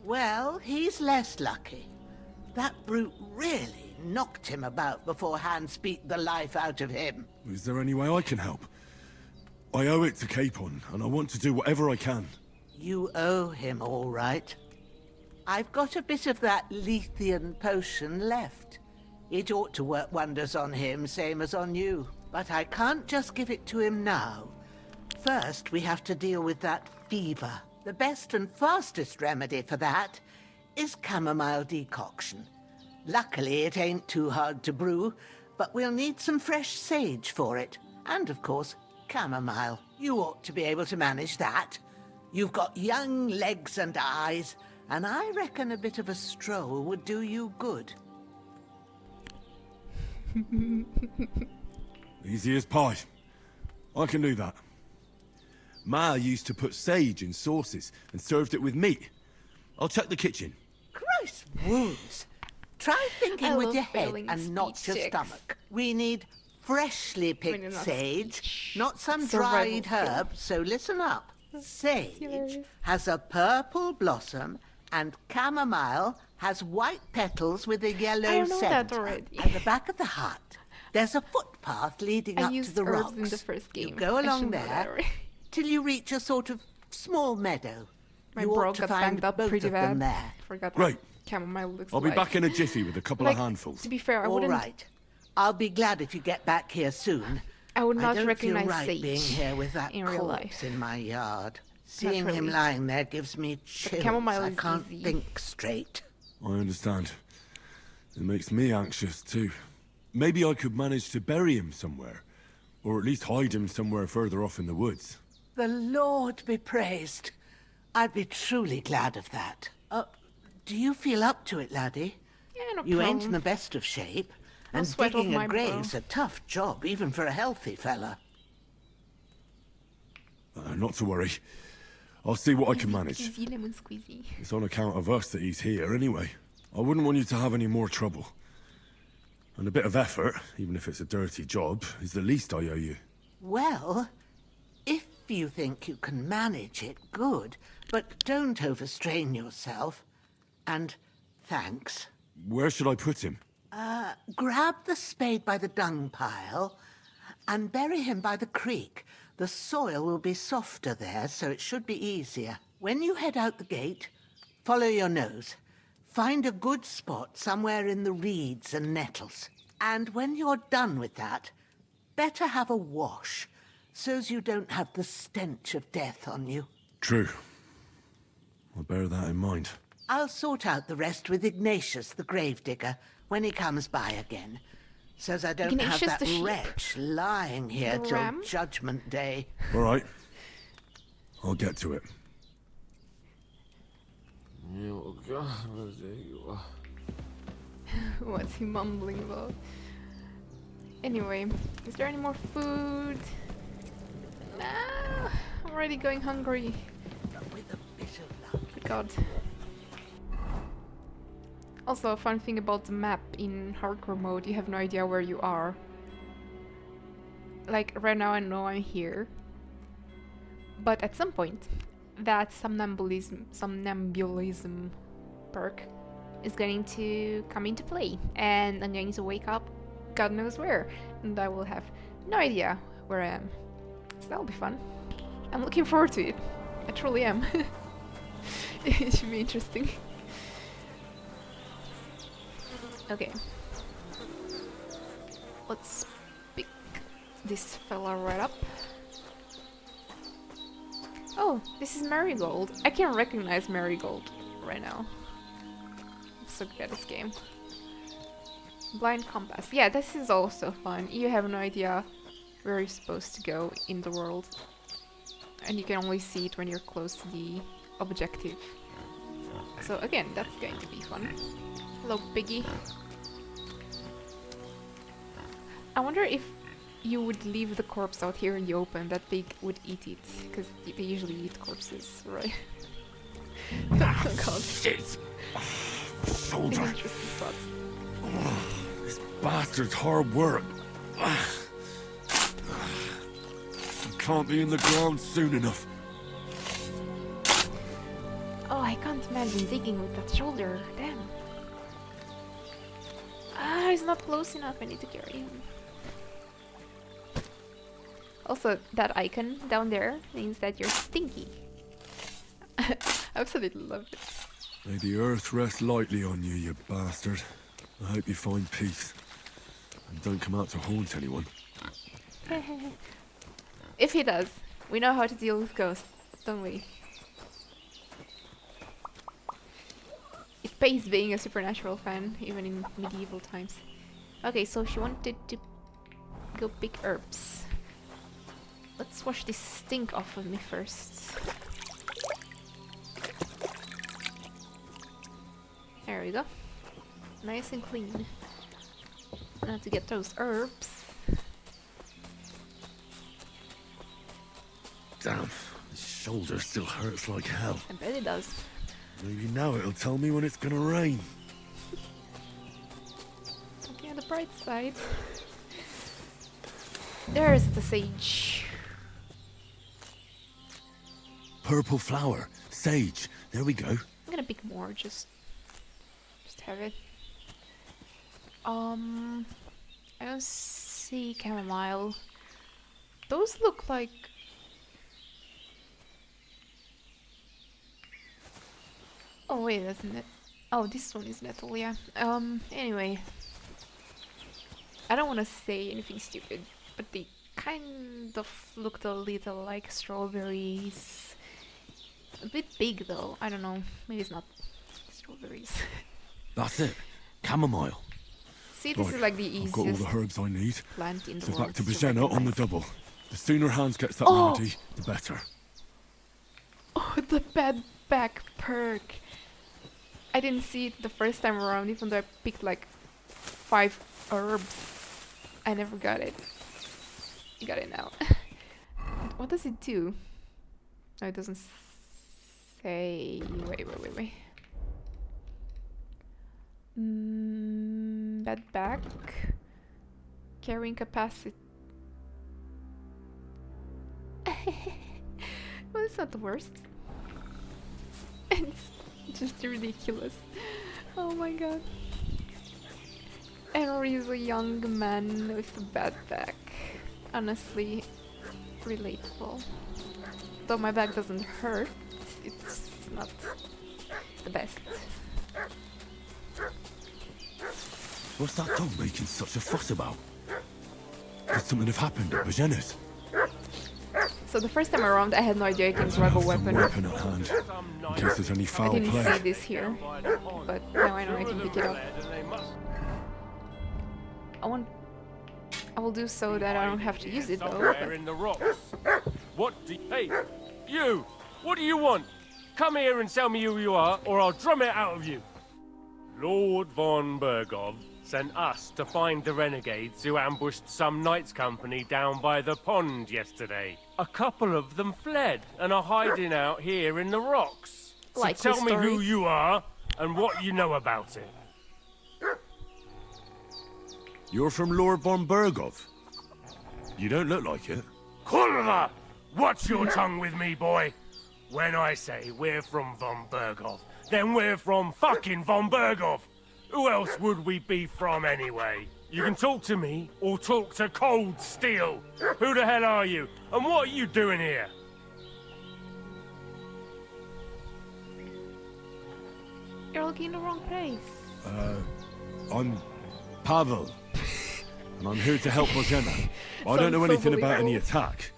Well, he's less lucky. That brute really knocked him about before Hans beat the life out of him. Is there any way I can help? I owe it to Capon, and I want to do whatever I can. You owe him, all right. I've got a bit of that Lethean potion left. It ought to work wonders on him, same as on you. But I can't just give it to him now. First, we have to deal with that fever. The best and fastest remedy for that is chamomile decoction. Luckily, it ain't too hard to brew, but we'll need some fresh sage for it. And, of course, chamomile. You ought to be able to manage that. You've got young legs and eyes, and I reckon a bit of a stroll would do you good. Easy as pie. I can do that. Ma used to put sage in sauces and served it with meat. I'll check the kitchen. Christ wounds! Try thinking with your head and not your stomach. We need freshly picked sage, not some dried herb, so listen up. Sage has a purple blossom, and chamomile has white petals with a yellow scent. At the back of the hut, there's a footpath leading up to the rocks. In the first game. You go along there till you reach a sort of small meadow. My You bro ought to got find banged up both pretty of them bad. there. Forgot Great. what chamomile looks I'll like. be back in a jiffy with a couple of handfuls. To be fair, I All wouldn't. right. I'll be glad if you get back here soon. I would not don't recognize feel right sage being here with that in real life. corpse in my yard. Seeing him really. lying there gives me chills. chamomile I is can't easy. think straight. I understand. It makes me anxious too. Maybe I could manage to bury him somewhere. Or at least hide him somewhere further off in the woods. The Lord be praised. I'd be truly glad of that. Do you feel up to it, laddie? Yeah, no You ain't problem. in the best of shape. No And sweat off digging my a brow. grave's a tough job, even for a healthy fella. Not to worry. I'll see what I can manage. Squeezy, lemon squeezy. It's on account of us that he's here anyway. I wouldn't want you to have any more trouble. And a bit of effort, even if it's a dirty job, is the least I owe you. Well, if you think you can manage it, good. But don't overstrain yourself. And thanks. Where should I put him? Grab the spade by the dung pile and bury him by the creek. The soil will be softer there, so it should be easier. When you head out the gate, follow your nose. Find a good spot somewhere in the reeds and nettles. And when you're done with that, better have a wash, so's you don't have the stench of death on you. True. I'll bear that in mind. I'll sort out the rest with Ignatius, the gravedigger, when he comes by again. So's I don't Ignatius have the that sheep? wretch lying here The till ram? Judgment Day. All right. I'll get to it. What's he mumbling about? Anyway, is there any more food? No, I'm already going hungry. Good God. Also, a fun thing about the map in hardcore mode, you have no idea where you are. Like, right now I know I'm here. But at some point, that somnambulism perk is going to come into play. And I'm going to wake up God knows where. And I will have no idea where I am. So that'll be fun. I'm looking forward to it. I truly am. It should be interesting. Okay. Let's pick this fella right up. Oh, this is Marigold. I can recognize Marigold right now. I'm so good at this game. Blind compass. Yeah, this is also fun. You have no idea where you're supposed to go in the world. And you can only see it when you're close to the objective. So again, that's going to be fun. Hello, piggy. I wonder if you would leave the corpse out here in the open, that pig would eat it, because they usually eat corpses, right? Oh god. Shit! Shoulder. An interesting thought. This bastard's hard work. I can't be in the ground soon enough. Oh, I can't imagine digging with that shoulder. Damn. Ah, he's not close enough. I need to carry him. Also, that icon down there means that you're stinky. I absolutely love it. May the earth rest lightly on you, you bastard. I hope you find peace. And don't come out to haunt anyone. If he does, we know how to deal with ghosts, don't we? It pays being a supernatural fan, even in medieval times. Okay, so she wanted to go pick herbs. Let's wash this stink off of me first. There we go. Nice and clean. Now to get those herbs. Damn, the shoulder still hurts like hell. I bet it does. Maybe now it'll tell me when it's gonna rain. Looking at the bright side. There's the sage. Purple flower, sage. There we go. I'm gonna pick more, just have it. I don't see chamomile. Those look like... Oh wait, that's net. Oh, this one is nettle, yeah. Anyway. I don't want to say anything stupid, but they kind of looked a little like strawberries. A bit big though, I don't know. Maybe it's not strawberries. That's it. Chamomile. See, this Right, is like the I've got all easiest the herbs I need. plant in the So world back to to Bajena on the recognize. double. The sooner Hans gets that Oh! remedy, the better. Oh, the bad back perk. I didn't see it the first time around, even though I picked like 5 herbs. I never got it. I got it now. What does it do? No, it doesn't say. Wait. Bad back. Carrying capacity. It's not the worst. It's just ridiculous. Oh my god. Henry is a young man with a bad back. Honestly, relatable. Though my back doesn't hurt, it's not the best. What's that dog making such a fuss about? Could something have happened at Bajena's? So the first time around, I had no idea I can grab a weapon. Weapon at hand, in case there's any I foul didn't play. see this here, but now I know I can pick it up. I will do so that I don't have to use it though. Somewhere in the rocks. What do hey, you! What do you want? Come here and tell me who you are, or I'll drum it out of you. Lord von Bergov sent us to find the renegades who ambushed some knights' company down by the pond yesterday. A couple of them fled and are hiding out here in the rocks. So Like tell me story. who you are and what you know about it. You're from Lord von Bergov? You don't look like it. Kulva! Watch your tongue with me, boy. When I say we're from von Bergov, then we're from fucking von Bergov. Who else would we be from anyway? You can talk to me or talk to cold steel. Who the hell are you? And what are you doing here? You're looking in the wrong place. I'm Pavel. And I'm here to help Bozena. I don't know Sounds so anything about any believable. attack.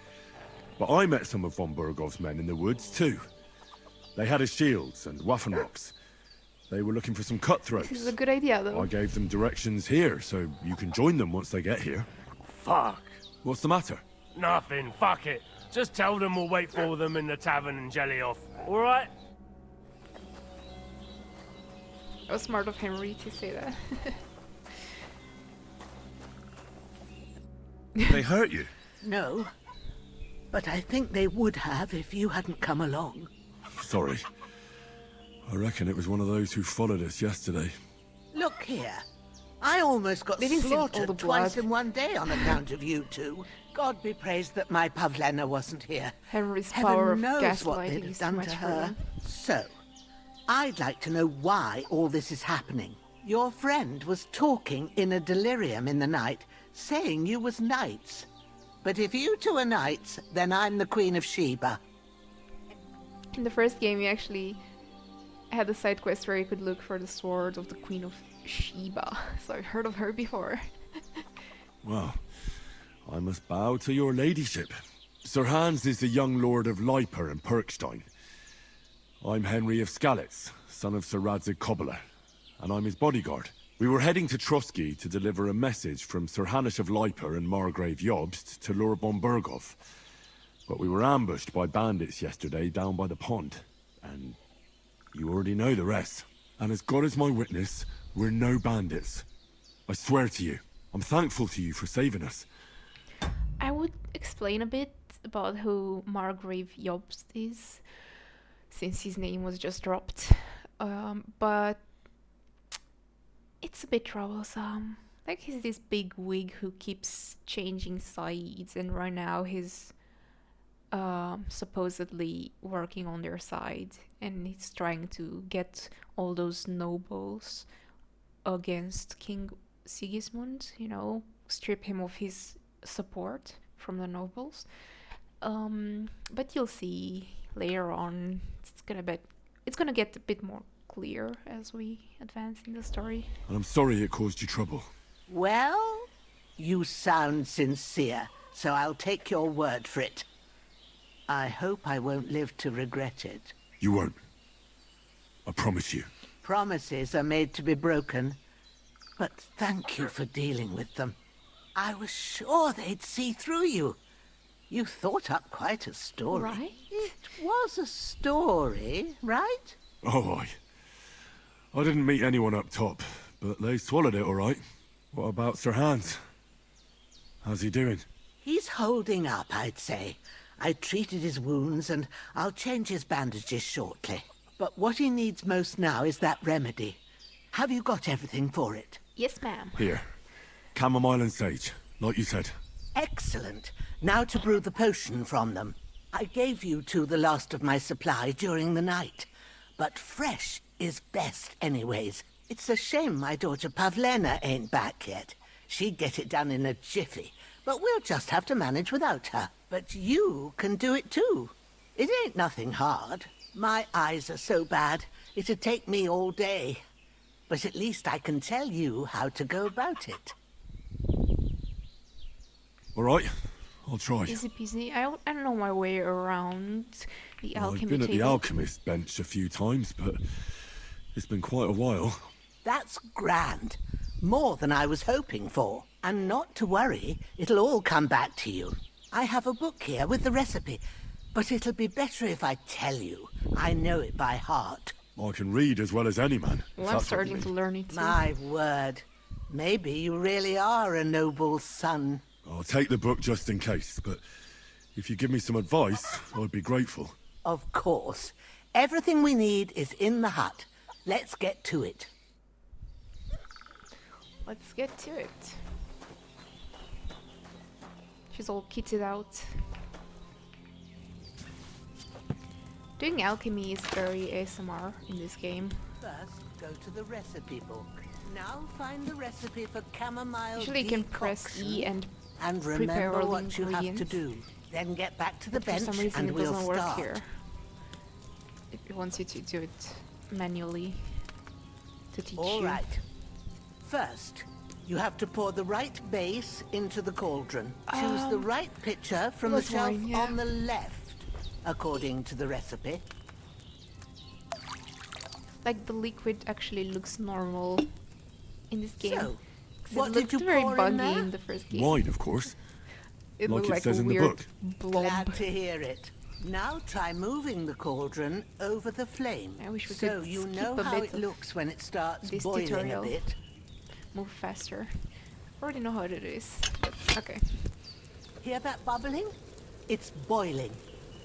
But I met some of von Bergov's men in the woods, too. They had his shields and Waffenrocks. They were looking for some cutthroats. This is a good idea though. I gave them directions here, so you can join them once they get here. Fuck. What's the matter? Nothing, fuck it. Just tell them we'll wait for them in the tavern in Jelioff, alright? It was smart of Henry to say that. They hurt you? No. But I think they would have if you hadn't come along. Sorry. I reckon it was one of those who followed us yesterday. Look here. I almost got They didn't see all slaughtered the twice blood. in one day on account of you two. God be praised that my Pavlena wasn't here. Henry's Heaven power of knows what gaslighting they'd have is too done much to for her. them. So, I'd like to know why all this is happening. Your friend was talking in a delirium in the night, saying you was knights. But if you two are knights, then I'm the Queen of Sheba. In the first game, you actually had a side quest where you could look for the sword of the Queen of Sheba. So I've heard of her before. Well, I must bow to your ladyship. Sir Hans is the young lord of Leiper and Perkstein. I'm Henry of Skalitz, son of Sir Radzig Kobyla, and I'm his bodyguard. We were heading to Trotsky to deliver a message from Sir Hanush of Leiper and Margrave Jobst to Lord von Bergov. But we were ambushed by bandits yesterday down by the pond, and you already know the rest. And as God is my witness, we're no bandits. I swear to you, I'm thankful to you for saving us. I would explain a bit about who Margrave Jobst is, since his name was just dropped. But it's a bit troublesome. Like, he's this big wig who keeps changing sides, and right now he's supposedly working on their side, and he's trying to get all those nobles against King Sigismund, you know, strip him of his support from the nobles. But you'll see later on, it's gonna get a bit more clear as we advance in the story. And I'm sorry it caused you trouble. Well, you sound sincere, so I'll take your word for it. I hope I won't live to regret it. You won't. I promise you. Promises are made to be broken, but thank you for dealing with them. I was sure they'd see through you. You thought up quite a story. Right? It was a story, right? Oh, I didn't meet anyone up top, but they swallowed it all right. What about Sir Hans? How's he doing? He's holding up, I'd say. I treated his wounds, and I'll change his bandages shortly. But what he needs most now is that remedy. Have you got everything for it? Yes, ma'am. Here. Chamomile and sage, like you said. Excellent. Now to brew the potion from them. I gave you two the last of my supply during the night, but fresh is best anyways. It's a shame my daughter Pavlena ain't back yet. She'd get it done in a jiffy, but we'll just have to manage without her. But you can do it too. It ain't nothing hard. My eyes are so bad, it'd take me all day. But at least I can tell you how to go about it. All right, I'll try. Easy peasy. I don't know my way around the alchemy I've been at the table. alchemist bench a few times, but it's been quite a while. That's grand. More than I was hoping for. And not to worry, it'll all come back to you. I have a book here with the recipe, but it'll be better if I tell you. I know it by heart. I can read as well as any man. Well, I'm starting to learn it too. My word. Maybe you really are a noble son. I'll take the book just in case, but if you give me some advice, I'd be grateful. Of course. Everything we need is in the hut. Let's get to it. Let's get to it. She's all kitted out. Doing alchemy is very ASMR in this game. First, go to the recipe book. Now find the recipe for chamomile Usually you can press E and prepare remember all the what you have to ingredients. do. Then get back to the But for bench some reason and it we'll doesn't work start. here. It wants you to do it manually to teach All you. right. First, you have to pour the right base into the cauldron. Choose the right pitcher from the that's shelf mine, yeah. on the left, according to the recipe. Like the liquid actually looks normal in this game. So, 'Cause what it did looked you very pour in buggy there? in the first game. Wine, of course. It like looked it like says a in the weird book. blob. Glad to hear it. Now try moving the cauldron over the flame. I wish we so could you skip know a how bit it of looks when it starts this boiling tutorial. a bit. Move faster. Already know how to do this. Okay. Hear that bubbling? It's boiling.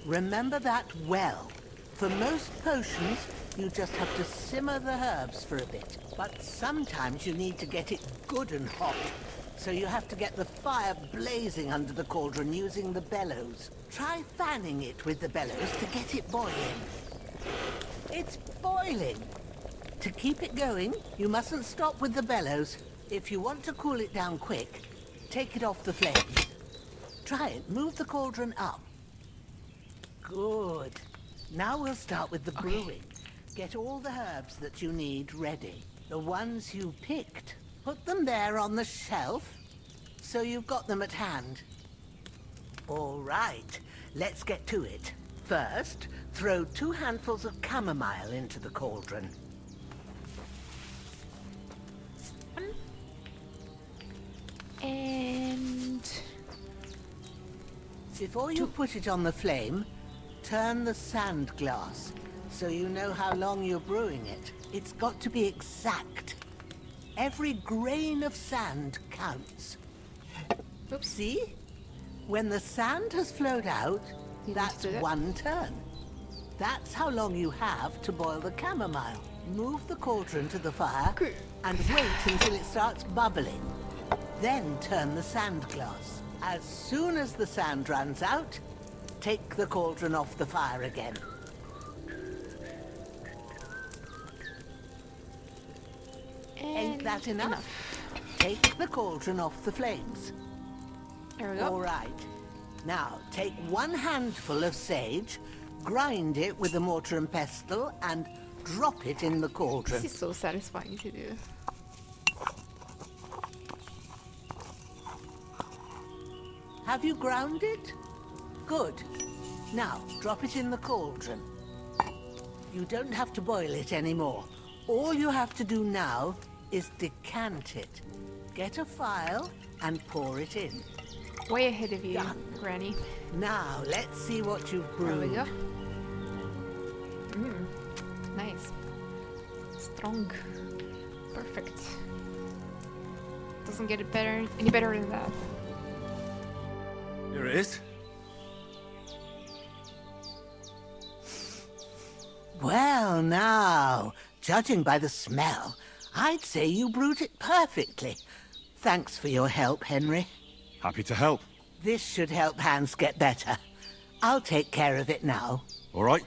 Remember that well. For most potions, you just have to simmer the herbs for a bit. But sometimes you need to get it good and hot. So you have to get the fire blazing under the cauldron using the bellows. Try fanning it with the bellows to get it boiling. It's boiling. To keep it going, you mustn't stop with the bellows. If you want to cool it down quick, take it off the flames. Try it. Move the cauldron up. Good. Now we'll start with the brewing. Get all the herbs that you need ready. The ones you picked. Put them there on the shelf, so you've got them at hand. All right, let's get to it. First, throw 2 handfuls of chamomile into the cauldron. And before you put it on the flame, turn the sand glass so you know how long you're brewing it. It's got to be exact. Every grain of sand counts. Oops. See? When the sand has flowed out, that's 1 turn. That's how long you have to boil the chamomile. Move the cauldron to the fire and wait until it starts bubbling. Then turn the sand glass. As soon as the sand runs out, take the cauldron off the fire again. Ain't that enough? Take the cauldron off the flames. There we go. All right. Now, take 1 handful of sage, grind it with a mortar and pestle, and drop it in the cauldron. This is so satisfying to do. Have you ground it? Good. Now, drop it in the cauldron. You don't have to boil it anymore. All you have to do now is decant it. Get a phial and pour it in. Way ahead of you, Granny. Now, let's see what you've brewed. There we go. Nice. Strong. Perfect. Doesn't get it better, any better than that. Here it is. Well, now, judging by the smell, I'd say you brewed it perfectly. Thanks for your help, Henry. Happy to help. This should help Hans get better. I'll take care of it now. All right.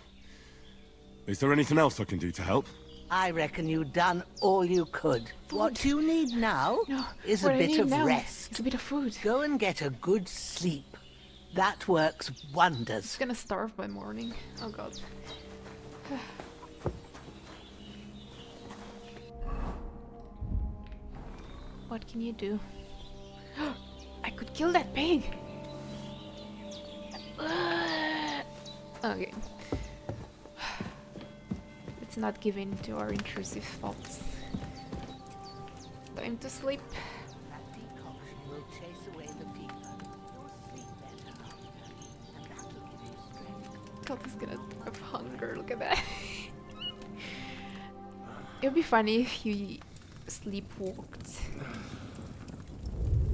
Is there anything else I can do to help? I reckon you've done all you could. What you need now is a what I bit need of now rest. is a bit of food. Go and get a good sleep. That works wonders. I'm gonna starve by morning. Oh god. What can you do? I could kill that pig! Okay. Let's not give in to our intrusive thoughts. Time to sleep. That decoction will chase away the fever. You'll sleep better after, and that'll give you strength. God, he's gonna die of hunger. Look at that. It would be funny if you sleepwalked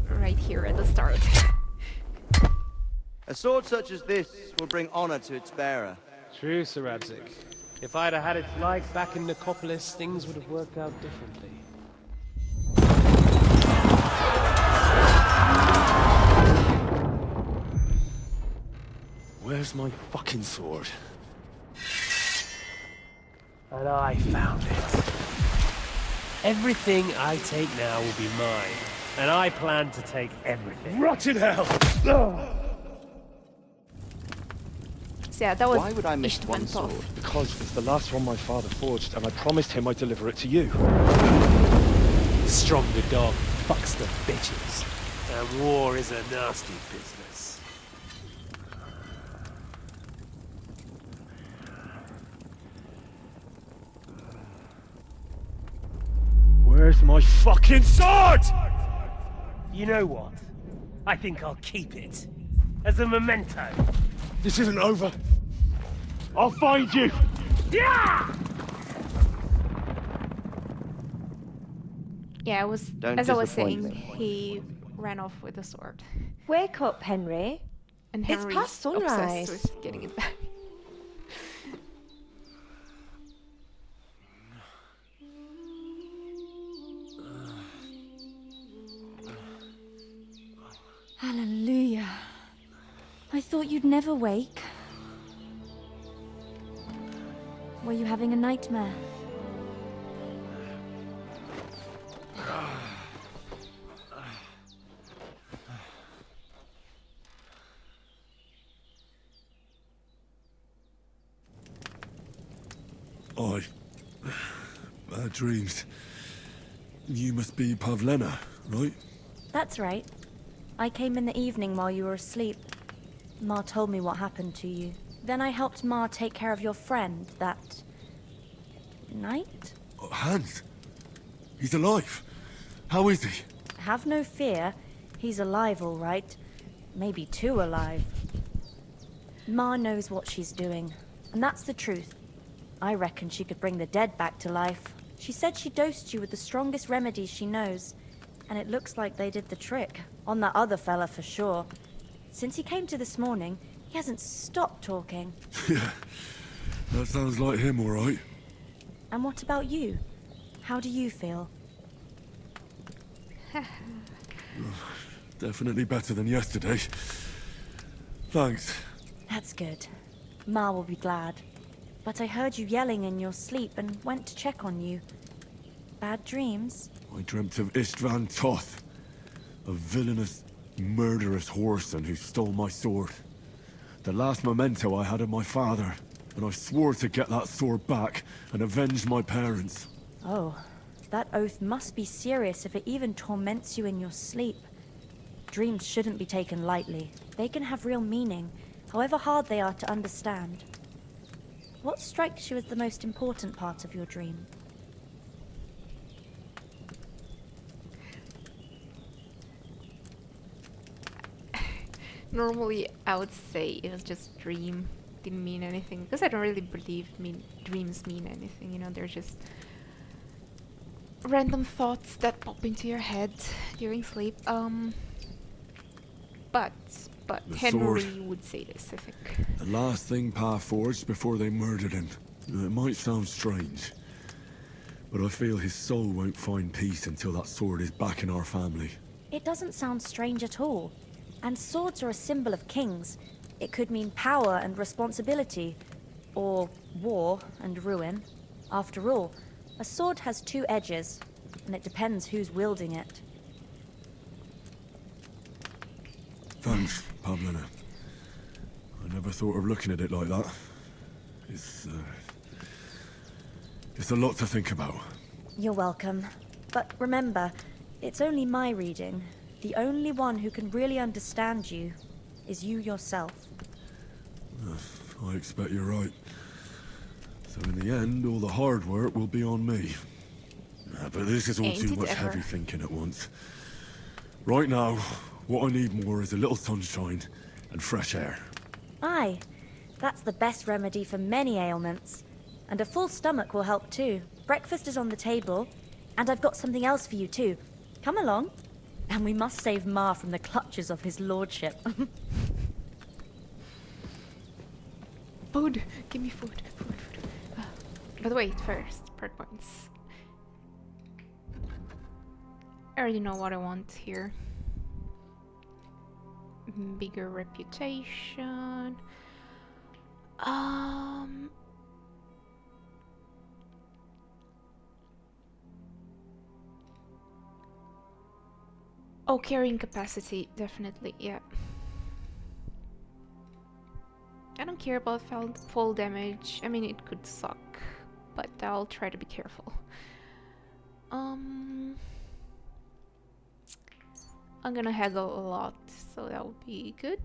right here at the start. A sword such as this will bring honor to its bearer. True, Sir Radzik. If I'd have had its like back in Nicopolis, things would have worked out differently. Where's my fucking sword? And I found it. Everything I take now will be mine. And I plan to take everything. Rot in hell! So yeah, that was Why would I miss one Ishtvan sword? Because it's the last one my father forged, and I promised him I'd deliver it to you. Stronger dog fucks the bitches. And war is a nasty business. Where's my fucking sword? You know what? I think I'll keep it. As a memento. This isn't over. I'll find you! Yeah! Yeah, Don't as I was disappoint saying, me. he ran off with a sword. Wake up, Henry. And It's Henry's past sunrise. obsessed with getting it back. Hallelujah. I thought you'd never wake. Were you having a nightmare? Bad dreams. You must be Pavlena, right? That's right. I came in the evening while you were asleep. Ma told me what happened to you. Then I helped Ma take care of your friend that night? Hans? He's alive. How is he? Have no fear. He's alive, all right. Maybe too alive. Ma knows what she's doing, and that's the truth. I reckon she could bring the dead back to life. She said she dosed you with the strongest remedies she knows, and it looks like they did the trick. On that other fella for sure. Since he came to this morning, he hasn't stopped talking. Yeah, that sounds like him, all right. And what about you? How do you feel? Definitely better than yesterday. Thanks. That's good. Ma will be glad. But I heard you yelling in your sleep and went to check on you. Bad dreams? I dreamt of Ishtvan Toth, a villainous, murderous whoreson who stole my sword. The last memento I had of my father, and I swore to get that sword back and avenge my parents. Oh, that oath must be serious if it even torments you in your sleep. Dreams shouldn't be taken lightly. They can have real meaning, however hard they are to understand. What strikes you as the most important part of your dream? Normally, I would say it was just a dream. Didn't mean anything. Because I don't really believe dreams mean anything. You know, they're just random thoughts that pop into your head during sleep. But The Henry sword. would say this, I think. The last thing Pa forged before they murdered him. It might sound strange, but I feel his soul won't find peace until that sword is back in our family. It doesn't sound strange at all. And swords are a symbol of kings. It could mean power and responsibility, or war and ruin. After all, a sword has two edges, and it depends who's wielding it. Thanks, Pavlina. I never thought of looking at it like that. It's a lot to think about. You're welcome. But remember, it's only my reading. The only one who can really understand you is you yourself. I expect you're right. So in the end, all the hard work will be on me. But this is all Ain't too it much ever. heavy thinking at once. Right now, what I need more is a little sunshine and fresh air. Aye, that's the best remedy for many ailments. And a full stomach will help too. Breakfast is on the table, and I've got something else for you too. Come along. And we must save Ma from the clutches of his lordship. Food! Give me food. But wait, first, perk points. I already know what I want here. Bigger reputation. Oh, carrying capacity, definitely, yeah. I don't care about fall damage. I mean, it could suck, but I'll try to be careful. I'm gonna haggle a lot, so that would be good.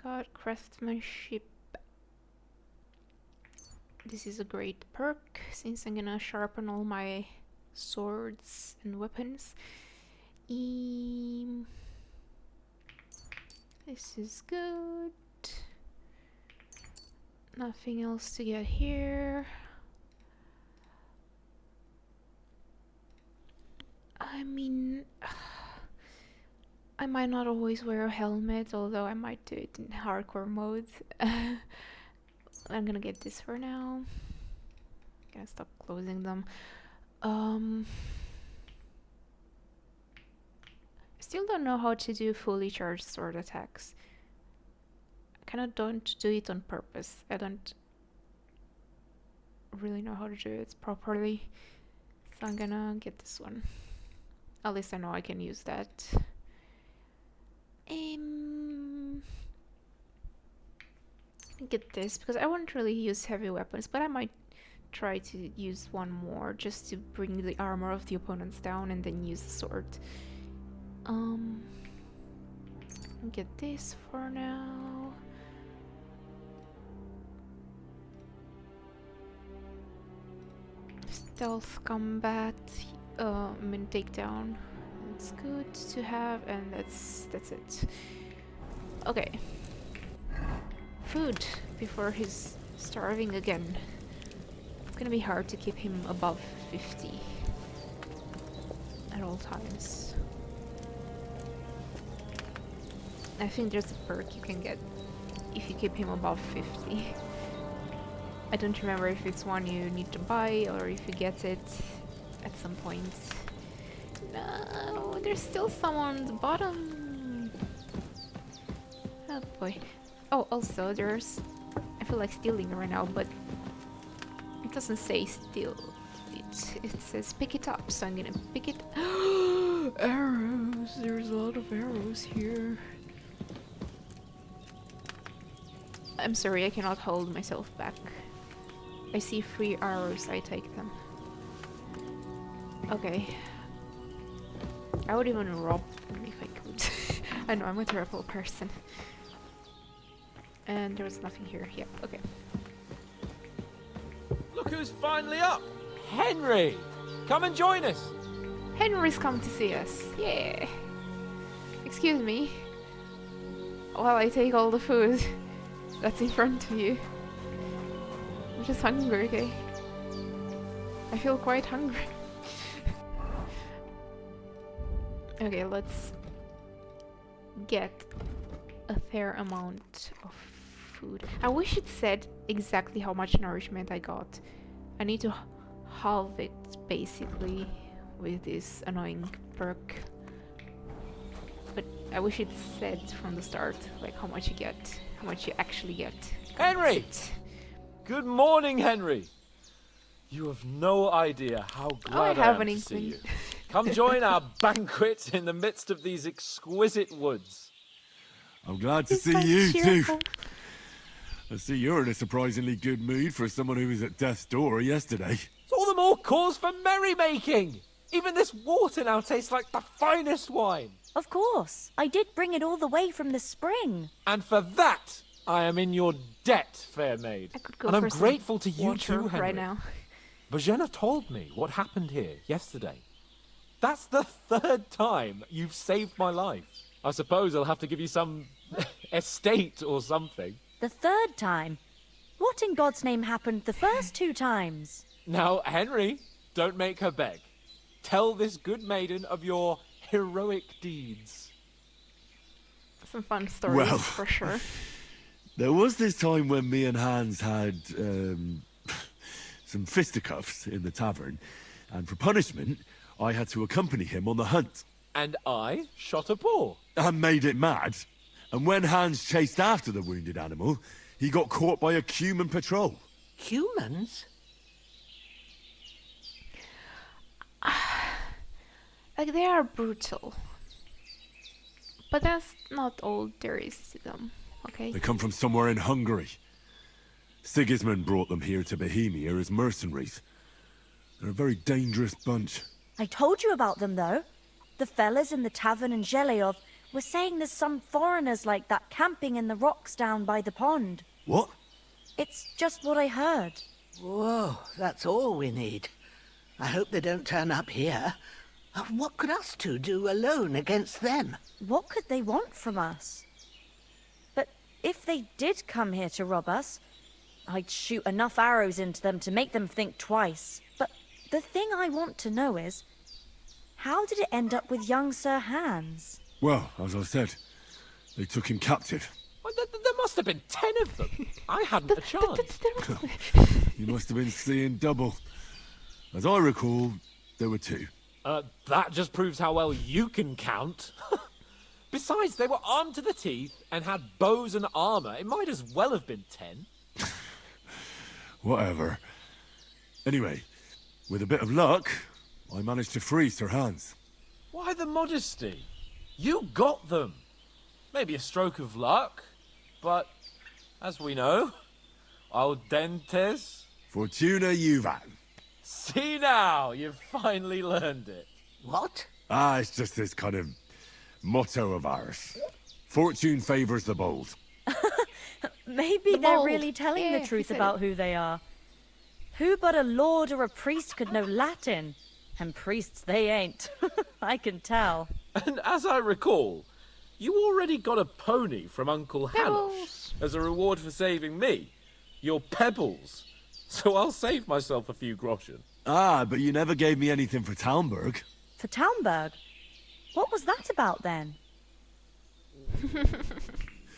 Got craftsmanship. This is a great perk, since I'm gonna sharpen all my swords and weapons. This is good. Nothing else to get here. I mean, I might not always wear a helmet, although I might do it in hardcore mode. I'm gonna get this for now. Gonna stop closing them. Still don't know how to do fully charged sword attacks. I kinda don't do it on purpose. I don't really know how to do it properly. So I'm gonna get this one. At least I know I can use that. Get this, because I won't really use heavy weapons, but I might try to use one more just to bring the armor of the opponents down and then use the sword. Get this for now. Stealth combat, I mean takedown. It's good to have, and that's it. Okay. Food before he's starving again. It's gonna be hard to keep him above 50 at all times. I think there's a perk you can get if you keep him above 50. I don't remember if it's one you need to buy or if you get it at some point. No, there's still some on the bottom. Oh boy. Oh, also there's... I feel like stealing right now, but it doesn't say steal. It says pick it up, so I'm gonna pick it. Arrows! There's a lot of arrows here. I'm sorry, I cannot hold myself back. I see 3 arrows, I take them. Okay. I would even rob them if I could. I know, I'm a terrible person. And there's nothing here. Yeah, okay. Look who's finally up! Henry! Come and join us! Henry's come to see us. Yeah. Excuse me. While I take all the food that's in front of you. I'm just hungry, okay? I feel quite hungry. Okay, let's get a fair amount of food. I wish it said exactly how much nourishment I got. I need to halve it, basically, with this annoying perk. but I wish it said from the start, like how much you get, how much you actually get. Henry! Good morning, Henry. You have no idea how glad I have am an to see you. inkling. Come join our banquet in the midst of these exquisite woods. I'm glad to see you too. I see you're in a surprisingly good mood for someone who was at death's door yesterday. It's all the more cause for merrymaking. Even this water now tastes like the finest wine. Of course. I did bring it all the way from the spring. And for that, I am in your debt, fair maid. Go And I'm for some grateful to you water too, Henry. right now. Bojena told me what happened here yesterday. That's the 3rd time you've saved my life. I suppose I'll have to give you some estate or something. The 3rd time? What in God's name happened the first 2 times? Now, Henry, don't make her beg. Tell this good maiden of your heroic deeds. Some fun stories, Well, for sure. There was this time when me and Hans had some fisticuffs in the tavern, and for punishment, I had to accompany him on the hunt. And I shot a boar. And made it mad. And when Hans chased after the wounded animal, he got caught by a human patrol. Humans? Like, they are brutal. But that's not all there is to them, okay? They come from somewhere in Hungary. Sigismund brought them here to Bohemia as mercenaries. They're a very dangerous bunch. I told you about them, though. The fellas in the tavern in Zheleov were saying there's some foreigners like that camping in the rocks down by the pond. What? It's just what I heard. Whoa, that's all we need. I hope they don't turn up here. What could us two do alone against them? What could they want from us? But if they did come here to rob us, I'd shoot enough arrows into them to make them think twice. But the thing I want to know is, how did it end up with young Sir Hans? Well, as I said, they took him captive. Well, there must have been 10 of them. I hadn't a chance. You must have been seeing double. As I recall, there were 2. That just proves how well you can count. Besides, they were armed to the teeth and had bows and armor. It might as well have been 10. Whatever. Anyway, with a bit of luck, I managed to free Sir Hans. Why the modesty? You got them. Maybe a stroke of luck, but as we know, audentes. Fortuna juvat. See now, you've finally learned it. What? It's just this kind of motto of ours. Fortune favors the bold. Maybe The they're bold. really telling Yeah, the truth he said about it. who they are. Who but a lord or a priest could know Latin? And priests they ain't. I can tell. And as I recall, you already got a pony from Uncle Hanosh as a reward for saving me. Your pebbles. So I'll save myself a few groschen. But you never gave me anything for Talmberg. For Talmberg? What was that about then?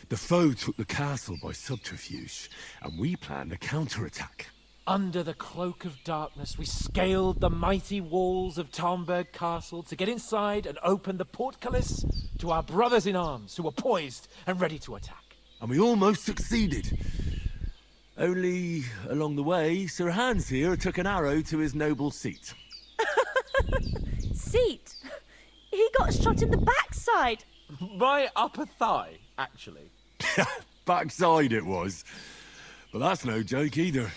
The foe took the castle by subterfuge, and we planned a counterattack. Under the cloak of darkness, we scaled the mighty walls of Talmberg Castle to get inside and open the portcullis to our brothers in arms who were poised and ready to attack. And we almost succeeded. Only, along the way, Sir Hans here took an arrow to his noble seat. Seat? He got shot in the backside. My upper thigh, actually. Backside it was. But that's no joke either.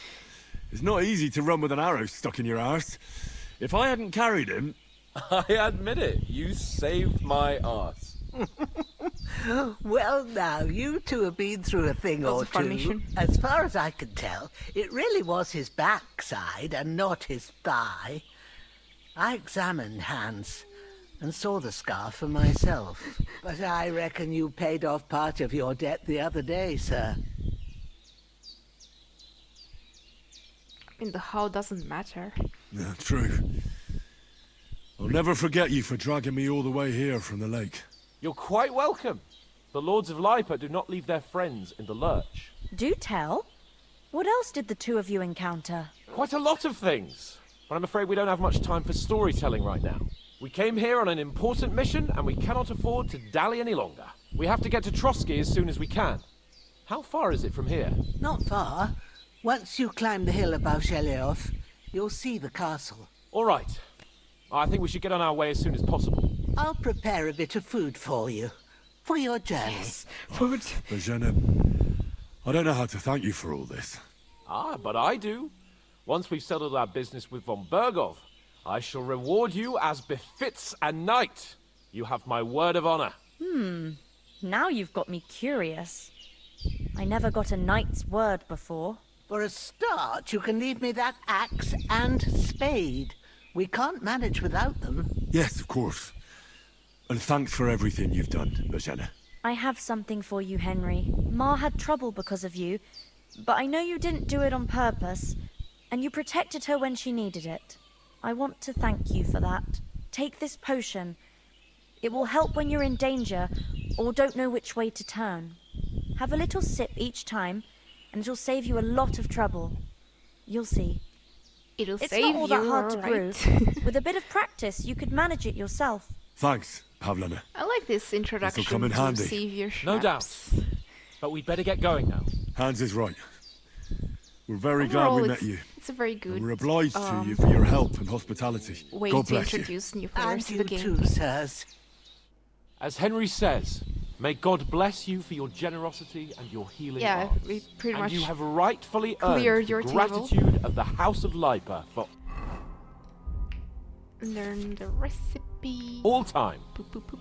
It's not easy to run with an arrow stuck in your arse. If I hadn't carried him... I admit it, you saved my arse. Well, now, you two have been through a thing That was or a fun two. mission. As far as I can tell, it really was his backside and not his thigh. I examined Hans and saw the scar for myself. But I reckon you paid off part of your debt the other day, sir. I mean, the how doesn't matter. Yeah, true. I'll never forget you for dragging me all the way here from the lake. You're quite welcome. The Lords of Lipa do not leave their friends in the lurch. Do tell. What else did the two of you encounter? Quite a lot of things. But I'm afraid we don't have much time for storytelling right now. We came here on an important mission, and we cannot afford to dally any longer. We have to get to Trotsky as soon as we can. How far is it from here? Not far. Once you climb the hill above Sheliov, you'll see the castle. All right. I think we should get on our way as soon as possible. I'll prepare a bit of food for you. For your journey. Yes, food. Bozhena, I don't know how to thank you for all this. Ah, but I do. Once we've settled our business with von Bergov, I shall reward you as befits a knight. You have my word of honor. Now you've got me curious. I never got a knight's word before. For a start, you can leave me that axe and spade. We can't manage without them. Yes, of course. And thanks for everything you've done, Bozhena. I have something for you, Henry. Ma had trouble because of you, but I know you didn't do it on purpose, and you protected her when she needed it. I want to thank you for that. Take this potion. It will help when you're in danger or don't know which way to turn. Have a little sip each time, and it'll save you a lot of trouble. You'll see. It'll It's save not all that you, hard to alright. brew. With a bit of practice, you could manage it yourself. Thanks, Pavlana. I like this introduction come in to handy. Savior Schnaps. No doubt. But we'd better get going now. Hans is right. We're very Overall, glad we met you. It's a very good And we're obliged to you for your help and hospitality. way God to bless you. introduce new And players to you the game. too, sirs. As Henry says, may God bless you for your generosity and your healing Yeah, arts. we pretty and much you have rightfully cleared earned your the table. gratitude of the House of Lipa for Learn the recipe. all time. Boop, boop, boop.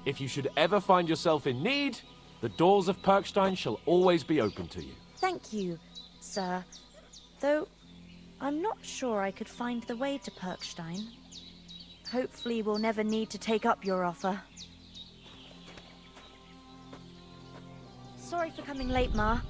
If you should ever find yourself in need, the doors of Perkstein shall always be open to you. Thank you, sir. Though, I'm not sure I could find the way to Perkstein. Hopefully we'll never need to take up your offer. Sorry for coming late, Ma.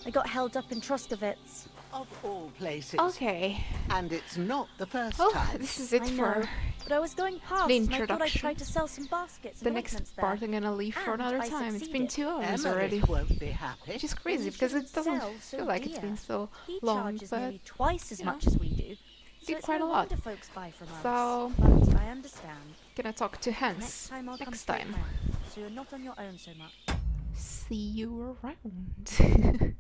I got held up in Troskovitz. Of all places. Okay. And it's not the first Oh, time. this is it I know, for but I was going past the and I thought I'd introduction. try to sell some baskets The and next ointments part there. I'm gonna leave for And another I time. It's been succeeded. 2 hours Emmerich already. won't be happy. Which is crazy He because it shouldn't doesn't sell so feel like it's dear. been so He long, charges but nearly twice as you know, much as we do. did So it's quite no a lot. wonder folks buy from us. So But I understand. gonna talk to Hans Next time I'll come next straight time. home, so you're not on your own so much. See you around.